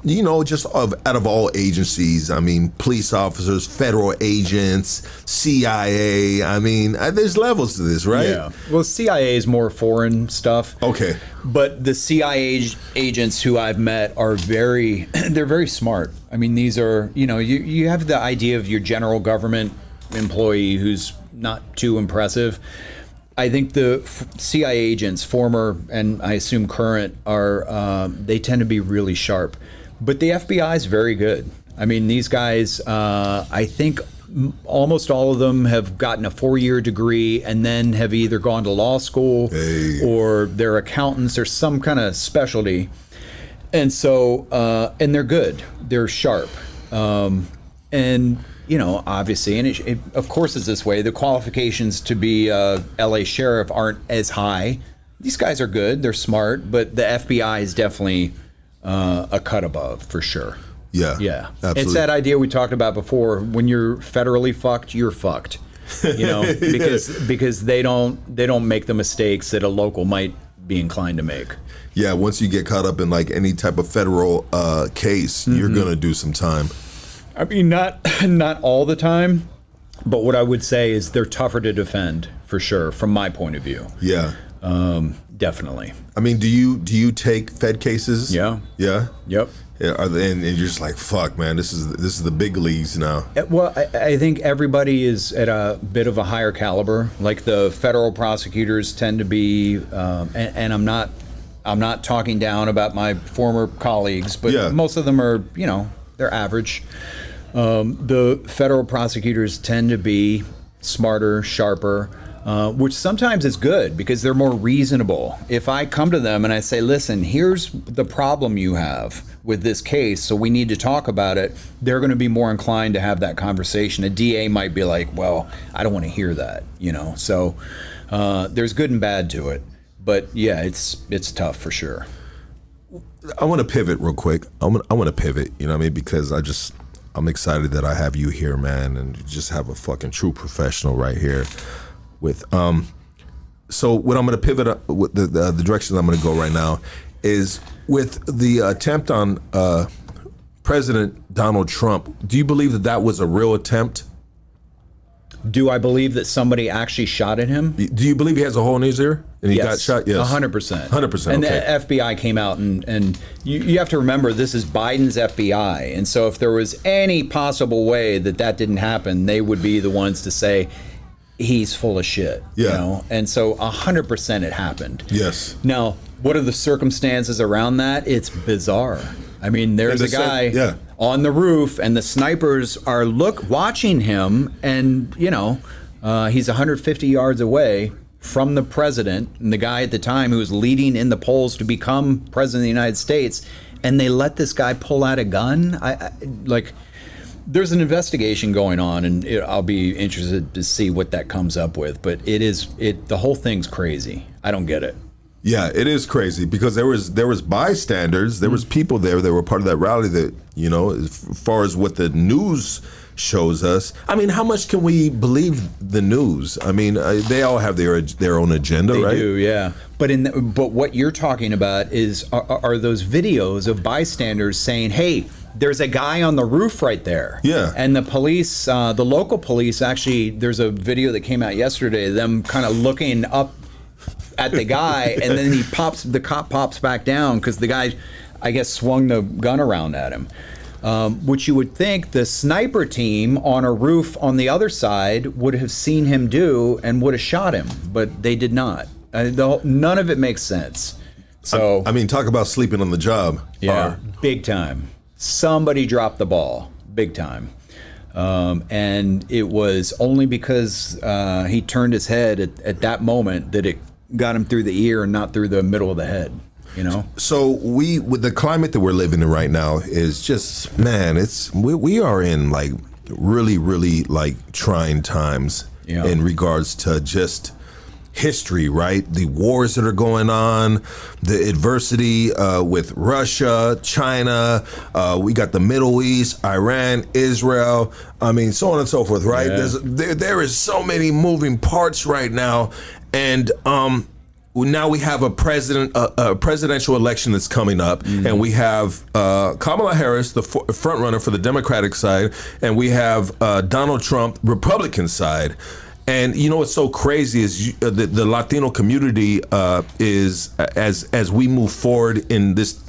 you know, just out of all agencies? I mean, police officers, federal agents, CIA. I mean, there's levels to this, right? Yeah. Well, CIA is more foreign stuff. Okay. But the CIA agents who I've met are they're very smart. I mean, these are, you know, you have the idea of your general government employee who's not too impressive. I think the CIA agents, former and I assume current, are they tend to be really sharp. But the FBI is very good. I mean, these guys, I think almost all of them have gotten a 4-year degree and then have either gone to law school or they're accountants or some kind of specialty. And so, and they're good. They're sharp. And you know, obviously, and it of course it's this way, the qualifications to be a LA sheriff aren't as high. These guys are good, they're smart, but the FBI is definitely a cut above, for sure. Yeah. Absolutely. It's that idea we talked about before. When you're federally fucked, you're fucked. You know, because they don't make the mistakes that a local might be inclined to make. Yeah, once you get caught up in like any type of federal case, you're gonna do some time. I mean, not all the time, but what I would say is they're tougher to defend, for sure, from my point of view. Yeah. Definitely. I mean, do you take Fed cases? Yeah. Yeah. Yep. Yeah. And you're just like, fuck, man, this is the big leagues now. Well, I think everybody is at a bit of a higher caliber. Like the federal prosecutors tend to be, and I'm not talking down about my former colleagues, but most of them are, you know, they're average. The federal prosecutors tend to be smarter, sharper, which sometimes is good because they're more reasonable. If I come to them and I say, listen, here's the problem you have with this case, so we need to talk about it, they're going to be more inclined to have that conversation. A DA might be like, well, I don't want to hear that, you know. So there's good and bad to it. But yeah, it's tough for sure. I want to pivot real quick. I want to pivot, you know what I mean? Because I'm excited that I have you here, man, and you just have a fucking true professional right here. With so what I'm going to pivot with the direction I'm going to go right now is with the attempt on President Donald Trump. Do you believe that was a real attempt? Do I believe that somebody actually shot at him? Do you believe he has a hole in his ear and he got shot? Yes, 100%. 100%. And okay. the FBI came out and you have to remember this is Biden's FBI, and so if there was any possible way that didn't happen, they would be the ones to say he's full of shit. Yeah. You know, and so 100% it happened. Yes. Now, what are the circumstances around that? It's bizarre. I mean, there's a guy on the roof, and the snipers are watching him, and you know, he's 150 yards away from the president and the guy at the time who was leading in the polls to become president of the United States, and they let this guy pull out a gun. There's an investigation going on, and I'll be interested to see what that comes up with. But the whole thing's crazy. I don't get it. Yeah, it is crazy because there was bystanders, there was people there that were part of that rally that, you know, as far as what the news shows us. I mean, how much can we believe the news? I mean, they all have their own agenda, right? They do, yeah. But what you're talking about are those videos of bystanders saying, "Hey, there's a guy on the roof right there. Yeah. And the police, the local police, actually, there's a video that came out yesterday, them kind of looking up at the guy, and then the cop pops back down because the guy, I guess, swung the gun around at him. Which you would think the sniper team on a roof on the other side would have seen him do and would have shot him, but they did not. None of it makes sense. So I mean, talk about sleeping on the job. yeah, big time. Somebody dropped the ball, big time. And it was only because he turned his head at that moment that it got him through the ear and not through the middle of the head. You know? So with the climate that we're living in right now is just, man, we are in like really, really like trying times in regards to just history, right? The wars that are going on, the adversity with Russia, China, we got the Middle East, Iran, Israel, I mean, so on and so forth, right? Yeah. There is so many moving parts right now, and now we have a presidential election that's coming up, and we have Kamala Harris, the front runner for the Democratic side, and we have Donald Trump, Republican side. And you know what's so crazy is the Latino community is, as we move forward in this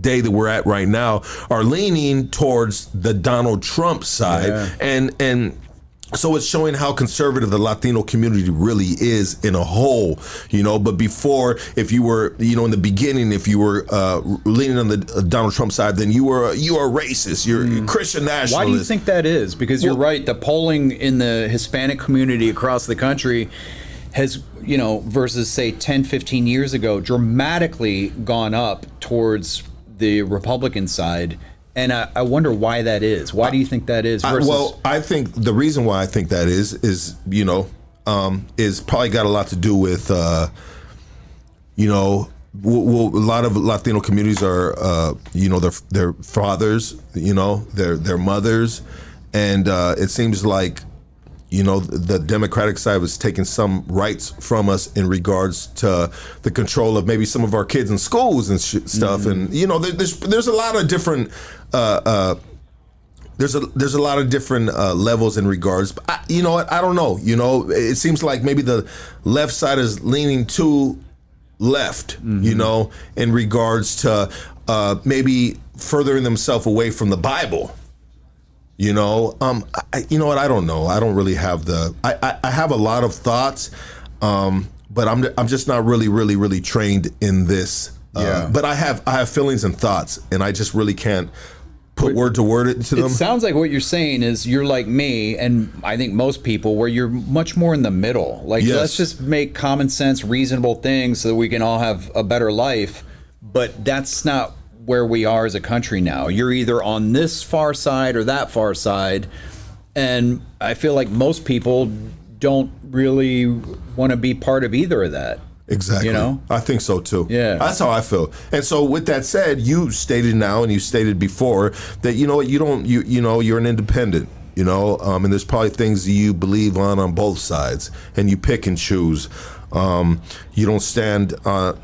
day that we're at right now, are leaning towards the Donald Trump side, and so it's showing how conservative the Latino community really is in a whole, you know. But before, if you were, you know, in the beginning, if you were leaning on the Donald Trump side, then you are racist, you're Christian nationalist. Why do you think that is? Because you're right, the polling in the Hispanic community across the country has, you know, versus say 10, 15 years ago, dramatically gone up towards the Republican side. And I wonder why that is. Why do you think that is? Well, I think the reason why I think that is you know, is probably got a lot to do with, you know, a lot of Latino communities are, you know, their fathers, you know, their mothers, and it seems like, you know, the Democratic side was taking some rights from us in regards to the control of maybe some of our kids in schools and stuff. And, you know, there's a lot of different, there's a lot of different levels in regards. But you know what? I don't know. You know, it seems like maybe the left side is leaning too left, you know, in regards to maybe furthering themselves away from the Bible. You know, you know what? I don't know. I don't really have I have a lot of thoughts, but I'm just not really trained in this. But I have feelings and thoughts, and I just really can't put word to word into them. It sounds like what you're saying is you're like me, and I think most people, where you're much more in the middle. Like, let's just make common sense, reasonable things so that we can all have a better life. But that's not where we are as a country now. You're either on this far side or that far side, and I feel like most people don't really want to be part of either of that. Exactly. You know? I think so too. Yeah. That's how I feel. And so with that said, you stated now and you stated before that, you know what, you know, you're an independent, you know, and there's probably things you believe on both sides, and you pick and choose. You don't stand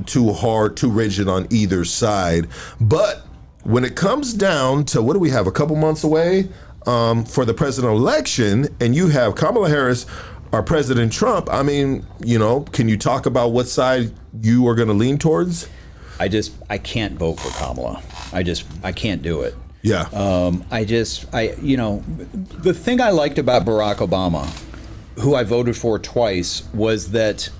too hard, too rigid on either side. But when it comes down to, what do we have, a couple months away for the presidential election, and you have Kamala Harris or President Trump, I mean, you know, can you talk about what side you are going to lean towards? I can't vote for Kamala. I can't do it. Yeah. You know, the thing I liked about Barack Obama, who I voted for twice, was that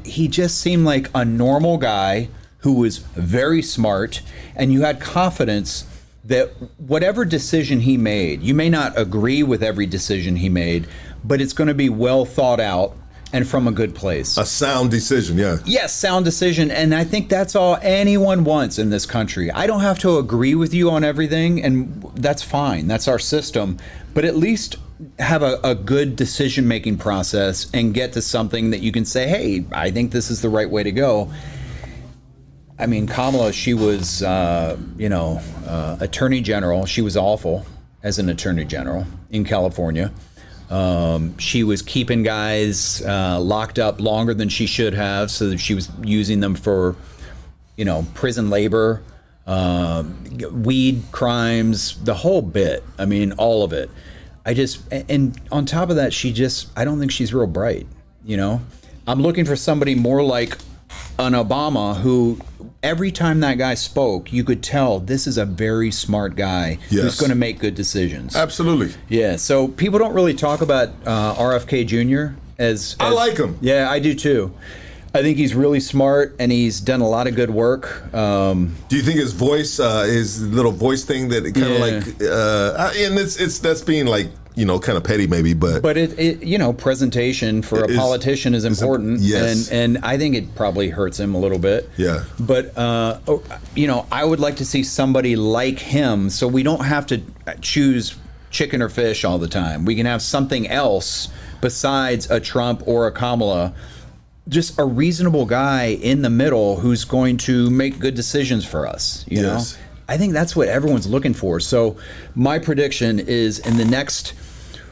he just seemed like a normal guy who was very smart, and you had confidence that whatever decision he made, you may not agree with every decision he made, but it's going to be well thought out and from a good place. A sound decision, yeah. Yes, sound decision. And I think that's all anyone wants in this country. I don't have to agree with you on everything, and that's fine. That's our system. But at least have a good decision-making process and get to something that you can say, hey, I think this is the right way to go. I mean, Kamala, she was, attorney general. She was awful as an attorney general in California. She was keeping guys locked up longer than she should have, so that she was using them for, prison labor. weed crimes, the whole bit. I mean, all of it. And on top of that, I don't think she's real bright, you know? I'm looking for somebody more like an Obama who, every time that guy spoke, you could tell this is a very smart guy who's going to make good decisions. Absolutely. Yeah, so people don't really talk about RFK Jr. as I like him. Yeah, I do too. I think he's really smart and he's done a lot of good work. Do you think his voice, his little voice thing that kind of like, and that's being like, you know, kind of petty maybe, but it you know, presentation for a politician is important. Yes. And I think it probably hurts him a little bit. Yeah. But, you know, I would like to see somebody like him so we don't have to choose chicken or fish all the time. We can have something else besides a Trump or a Kamala. Just a reasonable guy in the middle who's going to make good decisions for us, you know? I think that's what everyone's looking for. So my prediction is in the next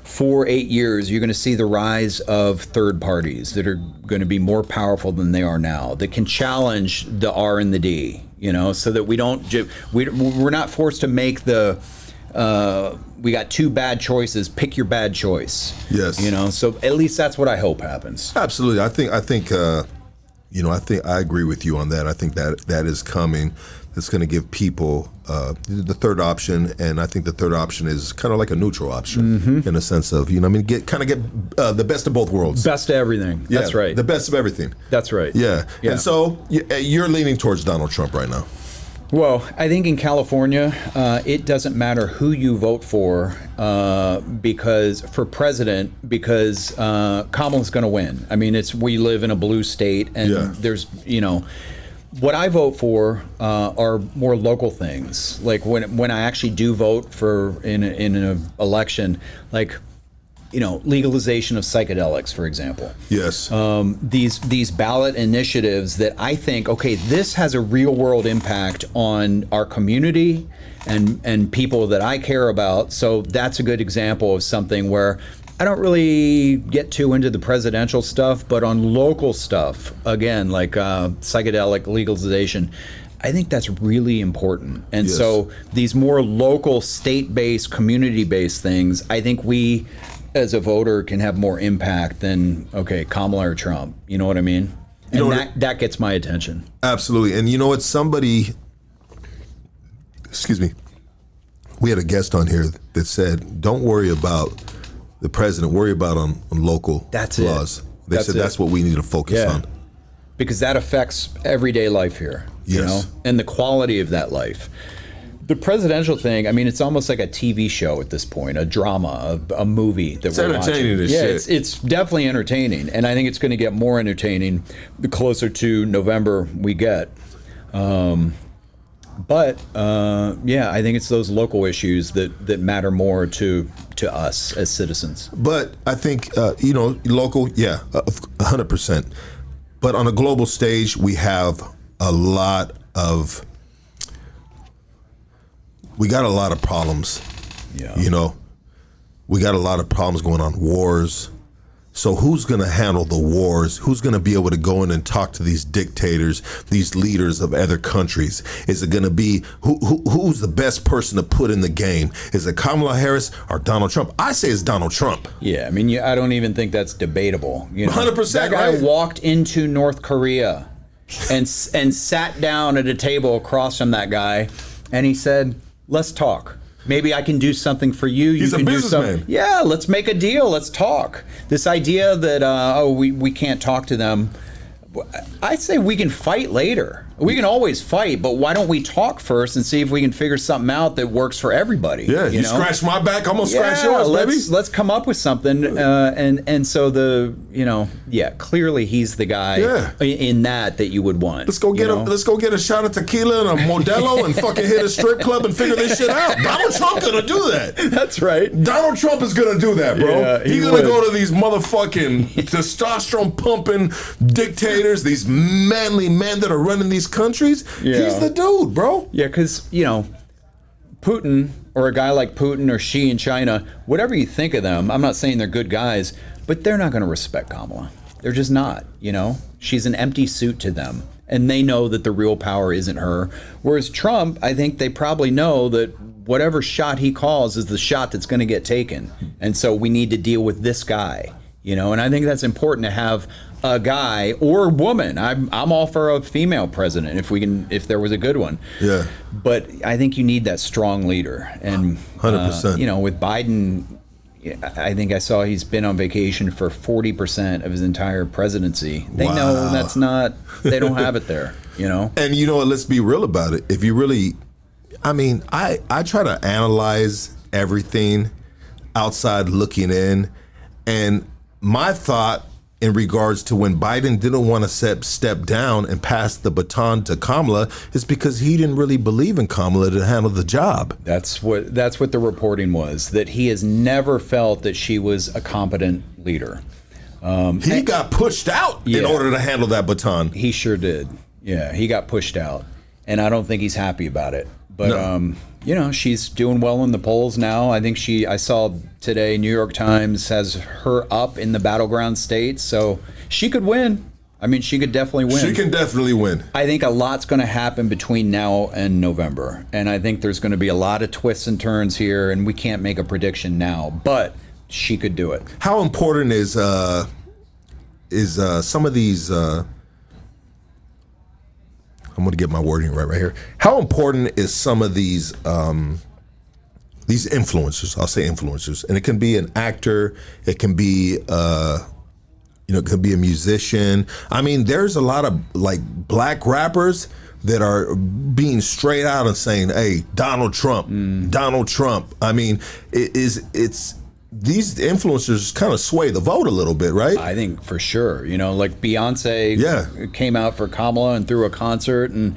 4-8 years, you're going to see the rise of third parties that are going to be more powerful than they are now, that can challenge the R and the D, you know, so that we're not forced to make we got two bad choices. Pick your bad choice. Yes. You know, so at least that's what I hope happens. Absolutely. I think you know, I agree with you on that. I think that is coming. It's going to give people the third option, and I think the third option is kind of like a neutral option in a sense of, you know, I mean, get the best of both worlds. Best of everything. Yeah, that's right. The best of everything. That's right. Yeah. And so you're leaning towards Donald Trump right now. Well, I think in California, it doesn't matter who you vote for because Kamala's going to win. I mean, we live in a blue state, and there's, you know, what I vote for are more local things. Like when I actually do vote for in an election, like, you know, legalization of psychedelics, for example. Yes. These ballot initiatives that I think, okay, this has a real world impact on our community and people that I care about. So that's a good example of something where I don't really get too into the presidential stuff, but on local stuff, again, like psychedelic legalization, I think that's really important. And so these more local, state-based, community-based things, I think we, as a voter, can have more impact than, okay, Kamala or Trump. You know what I mean? And that gets my attention. Absolutely. And you know what? Excuse me, we had a guest on here that said, don't worry about the president, worry about on local laws. They said that's what we need to focus on. Because that affects everyday life here, you know, and the quality of that life. The presidential thing, I mean, it's almost like a TV show at this point, a drama, a movie that we're watching. Entertaining. It's definitely entertaining, and I think it's going to get more entertaining the closer to November we get. But I think it's those local issues that matter more to us as citizens. But I think, you know, local, 100%. But on a global stage, we have a lot of problems. Yeah. You know, we got a lot of problems going on, wars. So who's going to handle the wars? Who's going to be able to go in and talk to these dictators, these leaders of other countries? Is it going to be who's the best person to put in the game? Is it Kamala Harris or Donald Trump? I say it's Donald Trump. Yeah, I mean, I don't even think that's debatable. You know, 100%. That guy walked into North Korea and sat down at a table across from that guy, and he said, "Let's talk. Maybe I can do something for you. He's a businessman. Yeah, let's make a deal. Let's talk." This idea that, we can't talk to them. I say we can fight later. We can always fight, but why don't we talk first and see if we can figure something out that works for everybody? Yeah, you scratch my back, I'm gonna scratch yours, baby. Let's come up with something. And so clearly he's the guy in that you would want. Let's go get a shot of tequila and a Modelo and fucking hit a strip club and figure this shit out. Donald Trump gonna do that. That's right. Donald Trump is gonna do that, bro. Yeah, he's gonna go to these motherfucking testosterone pumping dictators, these manly men that are running these countries. Yeah. He's the dude, bro. Yeah, because, Putin, or a guy like Putin or Xi in China, whatever you think of them, I'm not saying they're good guys, but they're not going to respect Kamala. They're just not, She's an empty suit to them. and they know that the real power isn't her. Whereas Trump, I think they probably know that whatever shot he calls is the shot that's going to get taken. And so we need to deal with this guy, and I think that's important to have a guy or woman. I'm all for a female president if there was a good one. Yeah. But I think you need that strong leader. And 100%. With Biden, I think I saw he's been on vacation for 40% of his entire presidency. They know they don't have it there, And let's be real about it. If you really, I try to analyze everything outside looking in. And my thought in regards to when Biden didn't want to step down and pass the baton to Kamala is because he didn't really believe in Kamala to handle the job. That's what the reporting was, that he has never felt that she was a competent leader. He got pushed out in order to handle that baton. He sure did. Yeah, he got pushed out. And I don't think he's happy about it. But, she's doing well in the polls now. I think I saw today, New York Times has her up in the battleground states. So she could win. She could definitely win. She can definitely win. I think a lot's going to happen between now and November. And I think there's going to be a lot of twists and turns here. And we can't make a prediction now. But she could do it. How important is some of these... I'm going to get my wording right here. How important is some of these influencers? I'll say influencers, and it can be an actor. It can be, it could be a musician. There's a lot of black rappers that are being straight out and saying, "Hey, Donald Trump, Donald Trump." It's these influencers kind of sway the vote a little bit, right? I think for sure. Like Beyonce came out for Kamala and threw a concert, and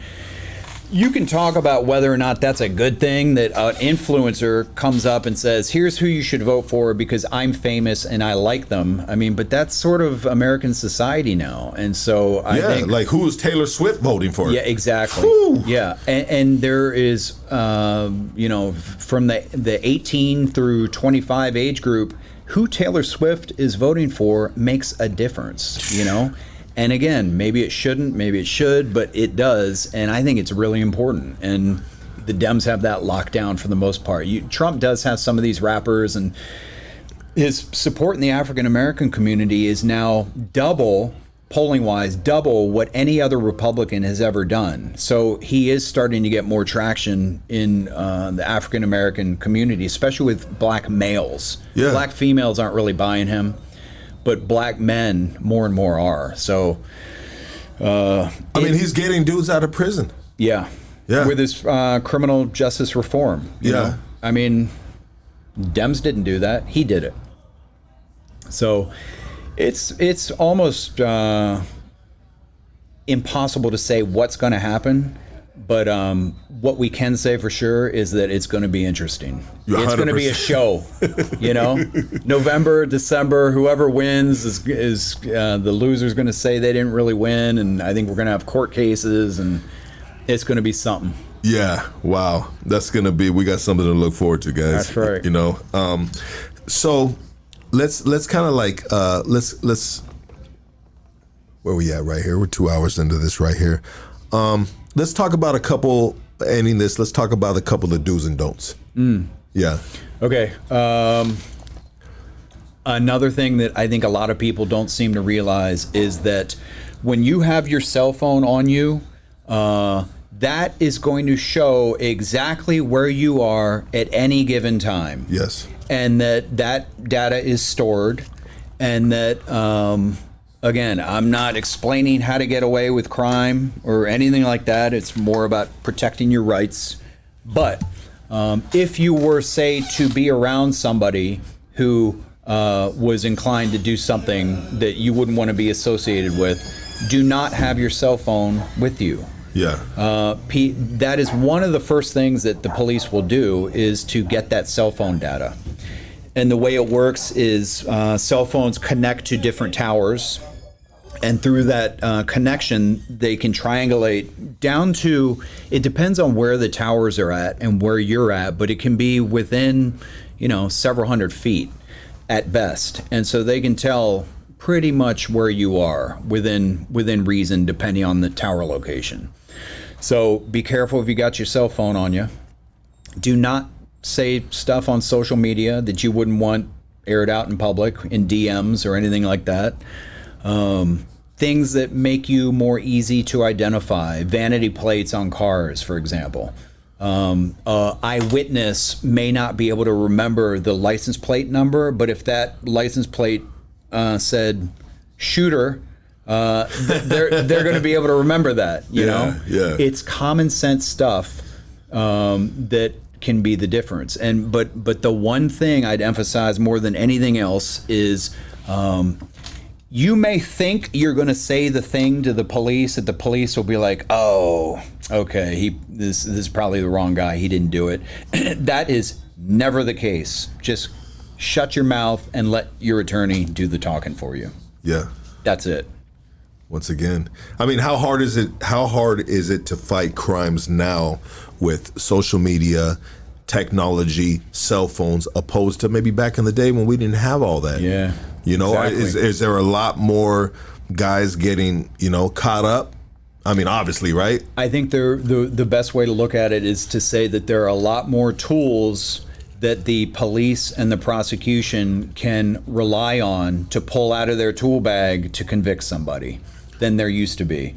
you can talk about whether or not that's a good thing that an influencer comes up and says, here's who you should vote for because I'm famous and I like them. But that's sort of American society now. And so I think... like who is Taylor Swift voting for? Yeah, exactly. Whew. Yeah. And there is, from the 18 through 25 age group, who Taylor Swift is voting for makes a difference, And again, maybe it shouldn't, maybe it should, but it does. And I think it's really important. And the Dems have that locked down for the most part. Trump does have some of these rappers, and his support in the African-American community is now polling-wise, double what any other Republican has ever done. So he is starting to get more traction in the African-American community, especially with black males. Yeah. Black females aren't really buying him. But black men more and more are. So, he's getting dudes out of prison. Yeah. With his criminal justice reform. You know? Dems didn't do that. He did it. So, it's almost impossible to say what's going to happen. But what we can say for sure is that it's going to be interesting. It's going to be a show, November, December, whoever wins is the loser's going to say they didn't really win. And I think we're going to have court cases, and it's going to be something. Yeah. Wow. That's going to be, we got something to look forward to, guys. That's right. So let's kind of let's where we at right here? We're 2 hours into this right here. Let's talk about let's talk about a couple of do's and don'ts. Yeah. Okay. Another thing that I think a lot of people don't seem to realize is that when you have your cell phone on you, that is going to show exactly where you are at any given time. Yes. And that data is stored, and that... Again, I'm not explaining how to get away with crime or anything like that. It's more about protecting your rights. But if you were, say, to be around somebody who was inclined to do something that you wouldn't want to be associated with, do not have your cell phone with you. Yeah. That is one of the first things that the police will do, is to get that cell phone data. And the way it works is cell phones connect to different towers. And through that connection, they can triangulate down to, it depends on where the towers are at and where you're at, but it can be within, several hundred feet at best. And so they can tell pretty much where you are within reason, depending on the tower location. So be careful if you got your cell phone on you. Do not say stuff on social media that you wouldn't want aired out in public, in DMs or anything like that. Things that make you more easy to identify. Vanity plates on cars, for example. Eyewitness may not be able to remember the license plate number, but if that license plate said shooter, they're going to be able to remember that. You know, it's common sense stuff that can be the difference. And but the one thing I'd emphasize more than anything else is. You may think you're going to say the thing to the police that the police will be like, oh, okay, this is probably the wrong guy. He didn't do it. That is never the case. Just shut your mouth and let your attorney do the talking for you. Yeah. That's it. Once again, I mean, how hard is it to fight crimes now with social media, technology, cell phones, opposed to maybe back in the day when we didn't have all that? Yeah. You know, exactly. is there a lot more guys getting, caught up? I mean, obviously, right? I think the best way to look at it is to say that there are a lot more tools that the police and the prosecution can rely on to pull out of their tool bag to convict somebody than there used to be.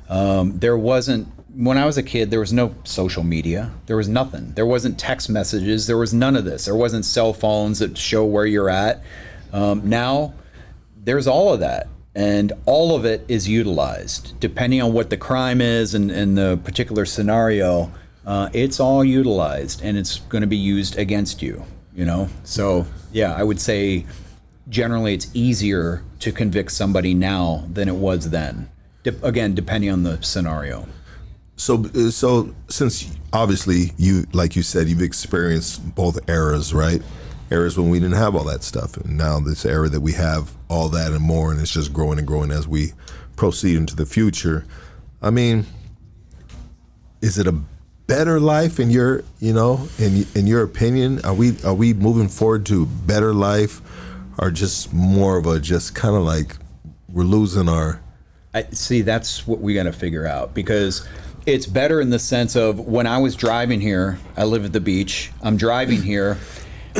There wasn't, when I was a kid, there was no social media. There was nothing. There wasn't text messages. There was none of this. There wasn't cell phones that show where you're at. Now, there's all of that, and all of it is utilized. Depending on what the crime is and the particular scenario, it's all utilized, and it's going to be used against you, So, yeah, I would say generally it's easier to convict somebody now than it was then. Again, depending on the scenario. So since obviously like you said, you've experienced both eras, right? Eras when we didn't have all that stuff, and now this era that we have all that and more, and it's just growing and growing as we proceed into the future. I mean, is it a better life in your, in your opinion? Are we moving forward to better life, or just more of a just kind of like we're losing our? See, that's what we got to figure out, because it's better in the sense of when I was driving here, I live at the beach. I'm driving here.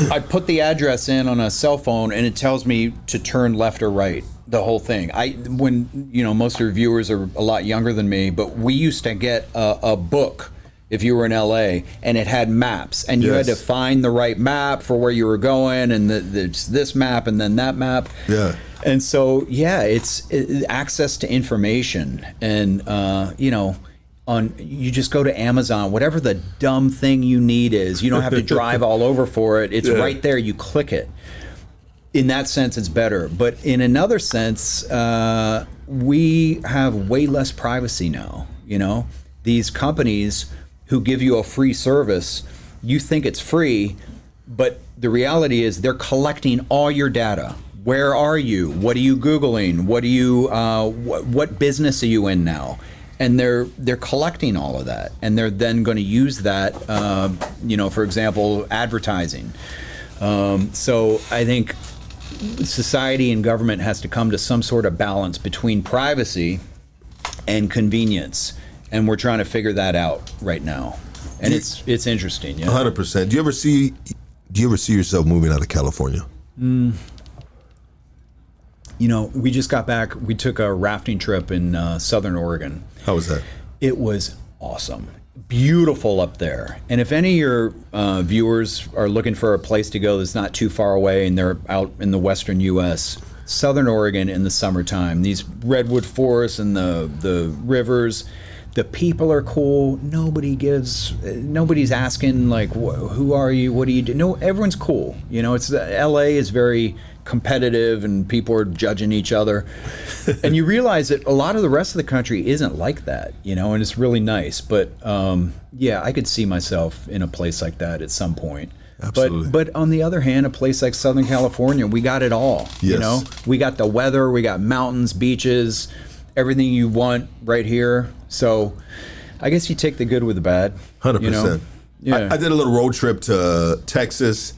I put the address in on a cell phone and it tells me to turn left or right, the whole thing. When most of your viewers are a lot younger than me, but we used to get a book if you were in LA, and it had maps, and you had to find the right map for where you were going, and there's this map and then that map. Yeah. And so, it's access to information, and you just go to Amazon, whatever the dumb thing you need is. You don't have to drive all over for it. It's right there. You click it. In that sense, it's better. But in another sense, we have way less privacy now. These companies who give you a free service, you think it's free, but the reality is they're collecting all your data. Where are you? What are you Googling? What business are you in now? And they're collecting all of that, and they're then going to use that, for example, advertising. So I think society and government has to come to some sort of balance between privacy and convenience, and we're trying to figure that out right now. And it's interesting. 100%. Do you ever see yourself moving out of California? We just got back. We took a rafting trip in Southern Oregon. How was that? It was awesome. Beautiful up there. And if any of your viewers are looking for a place to go that's not too far away and they're out in the western U.S., Southern Oregon in the summertime, these redwood forests and the rivers, the people are cool. Nobody's asking, like, who are you? What do you do? No, everyone's cool. L.A. is very competitive and people are judging each other. And you realize that a lot of the rest of the country isn't like that, and it's really nice. But I could see myself in a place like that at some point. Absolutely. But on the other hand, a place like Southern California, we got it all. Yes. We got the weather, we got mountains, beaches, everything you want right here. So I guess you take the good with the bad. 100%. Yeah. I did a little road trip to Texas,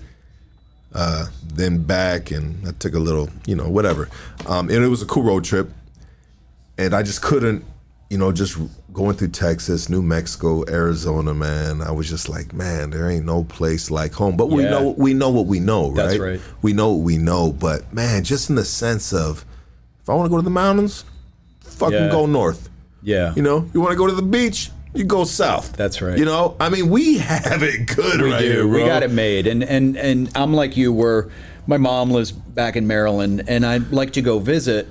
then back, and I took a little, whatever. And it was a cool road trip, and I just couldn't, just going through Texas, New Mexico, Arizona, man. I was just like, man, there ain't no place like home. But we know what we know, right? That's right. We know what we know, but man, just in the sense of, if I want to go to the mountains, fucking go north. Yeah. You want to go to the beach, you go south. That's right. I mean, we have it good right here, bro. We got it made. And I'm like you, where my mom lives back in Maryland, and I'd like to go visit,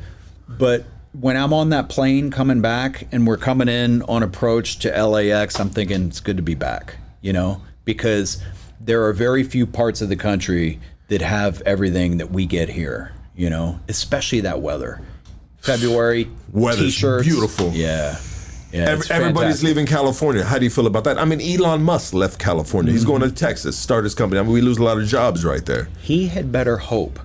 but when I'm on that plane coming back and we're coming in on approach to LAX, I'm thinking it's good to be back, because there are very few parts of the country that have everything that we get here, especially that weather. February, weather's t-shirts. Beautiful. Yeah. Everybody's leaving California. How do you feel about that? I mean, Elon Musk left California. He's going to Texas, start his company. I mean, we lose a lot of jobs right there. He had better hope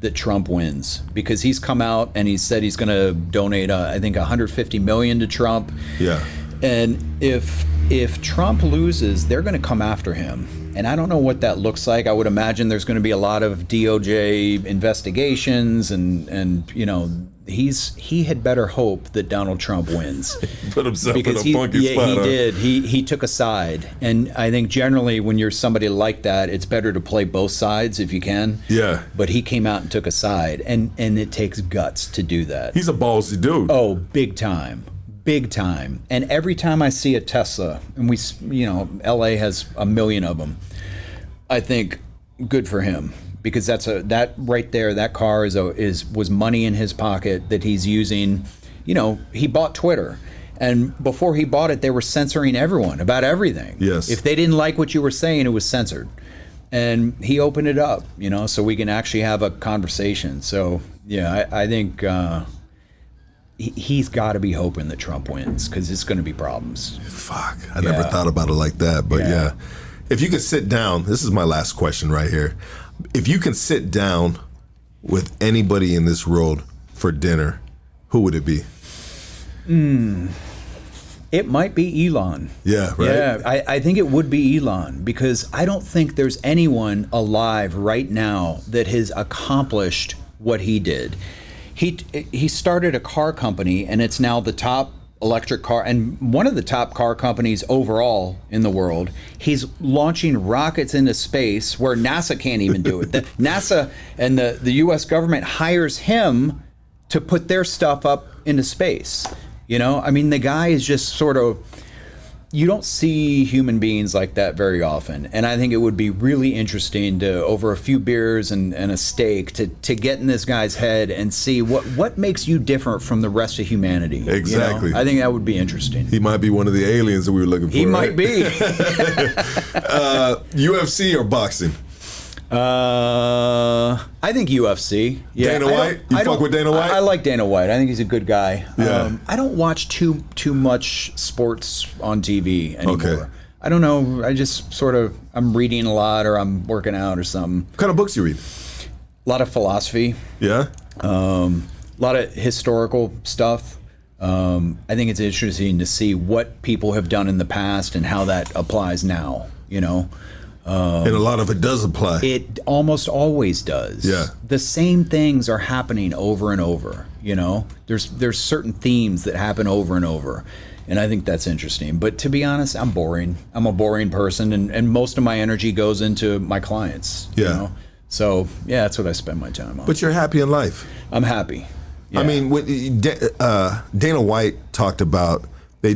that Trump wins, because he's come out and he said he's going to donate, I think, $150 million to Trump. Yeah. And if Trump loses, they're going to come after him. And I don't know what that looks like. I would imagine there's going to be a lot of DOJ investigations, and he had better hope that Donald Trump wins. Put himself in a funky spot. He did. He took a side. And I think generally when you're somebody like that, it's better to play both sides if you can. Yeah. But he came out and took a side, and it takes guts to do that. He's a ballsy dude. Oh, big time. Big time. And every time I see a Tesla, and LA has 1 million of them, I think good for him, because that right there, that car was money in his pocket that he's using. He bought Twitter, and before he bought it, they were censoring everyone about everything. Yes. If they didn't like what you were saying, it was censored. And he opened it up, so we can actually have a conversation. So yeah, I think he's got to be hoping that Trump wins, because it's going to be problems. Fuck, I never thought about it like that, but yeah. If you could sit down, this is my last question right here. If you can sit down with anybody in this world for dinner, who would it be? It might be Elon. Yeah, right? Yeah, I think it would be Elon, because I don't think there's anyone alive right now that has accomplished what he did. He started a car company, and it's now the top electric car, and one of the top car companies overall in the world. He's launching rockets into space where NASA can't even do it. NASA and the U.S. government hires him to put their stuff up into space. I mean, the guy is just sort of, you don't see human beings like that very often. And I think it would be really interesting to, over a few beers and a steak, to get in this guy's head and see what makes you different from the rest of humanity. Exactly. I think that would be interesting. He might be one of the aliens that we were looking for. He might be. UFC or boxing? I think UFC. Yeah, Dana White? You fuck with Dana White? I like Dana White. I think he's a good guy. Yeah. I don't watch too much sports on TV anymore. Okay. I don't know. I just I'm reading a lot, or I'm working out or something. What kind of books you read? A lot of philosophy. Yeah? A lot of historical stuff. I think it's interesting to see what people have done in the past and how that applies now, and a lot of it does apply. It almost always does. Yeah. The same things are happening over and over, There's certain themes that happen over and over. And I think that's interesting. But to be honest, I'm boring. I'm a boring person, and most of my energy goes into my clients. Yeah. So, yeah, that's what I spend my time on. But you're happy in life. I'm happy. Yeah. I mean, Dana White talked about, they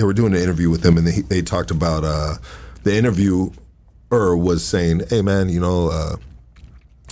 were doing an interview with him, and they talked about the interviewer was saying, hey man,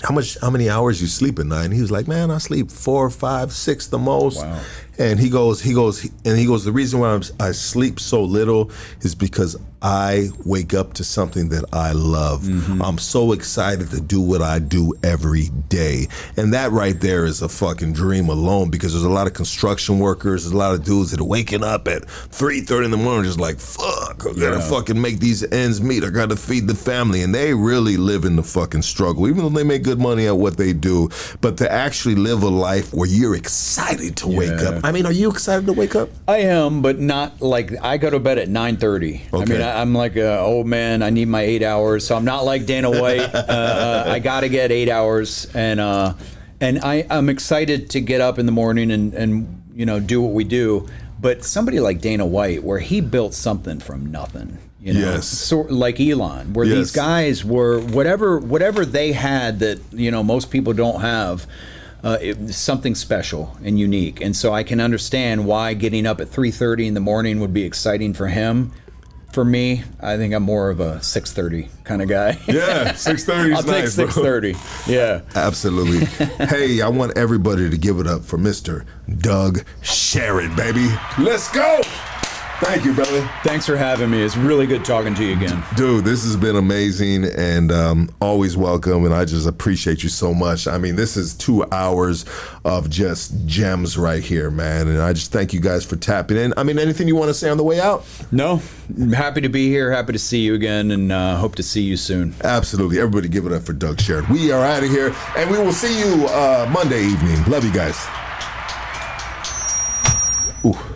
how many hours you sleep at night? And he was like, man, I sleep 4, 5, 6 the most. Wow. And he goes, the reason why I sleep so little is because I wake up to something that I love. Mm-hmm. I'm so excited to do what I do every day. And that right there is a fucking dream alone, because there's a lot of construction workers, there's a lot of dudes that are waking up at 3:30 in the morning just like, fuck, I gotta fucking make these ends meet. I gotta feed the family. And they really live in the fucking struggle, even though they make good money at what they do. But to actually live a life where you're excited to wake up. I mean, are you excited to wake up? I am, but not like I go to bed at 9:30. I mean, I'm like a old man. I need my 8 hours, so I'm not like Dana White. I got to get 8 hours, and I'm excited to get up in the morning and you know, do what we do. But somebody like Dana White, where he built something from nothing. You know, yes. Sort like Elon, where these guys were whatever they had that, you know, most people don't have. Something special and unique, and so I can understand why getting up at 3:30 in the morning would be exciting for him. For me, I think I'm more of a 6:30 kind of guy. Yeah, 6:30 is I'll take 6:30. Yeah, absolutely. Hey, I want everybody to give it up for Mr. Doug Sherrod, baby. Let's go. Thank you, brother. Thanks for having me. It's really good talking to you again. Dude, this has been amazing and always welcome, and I just appreciate you so much. I mean, this is 2 hours of just gems right here, man, and I just thank you guys for tapping in. I mean, anything you want to say on the way out? No, I'm happy to be here, happy to see you again, and hope to see you soon. Absolutely. Everybody give it up for Doug Sherrod. We are out of here, and we will see you Monday evening. Love you guys. Ooh.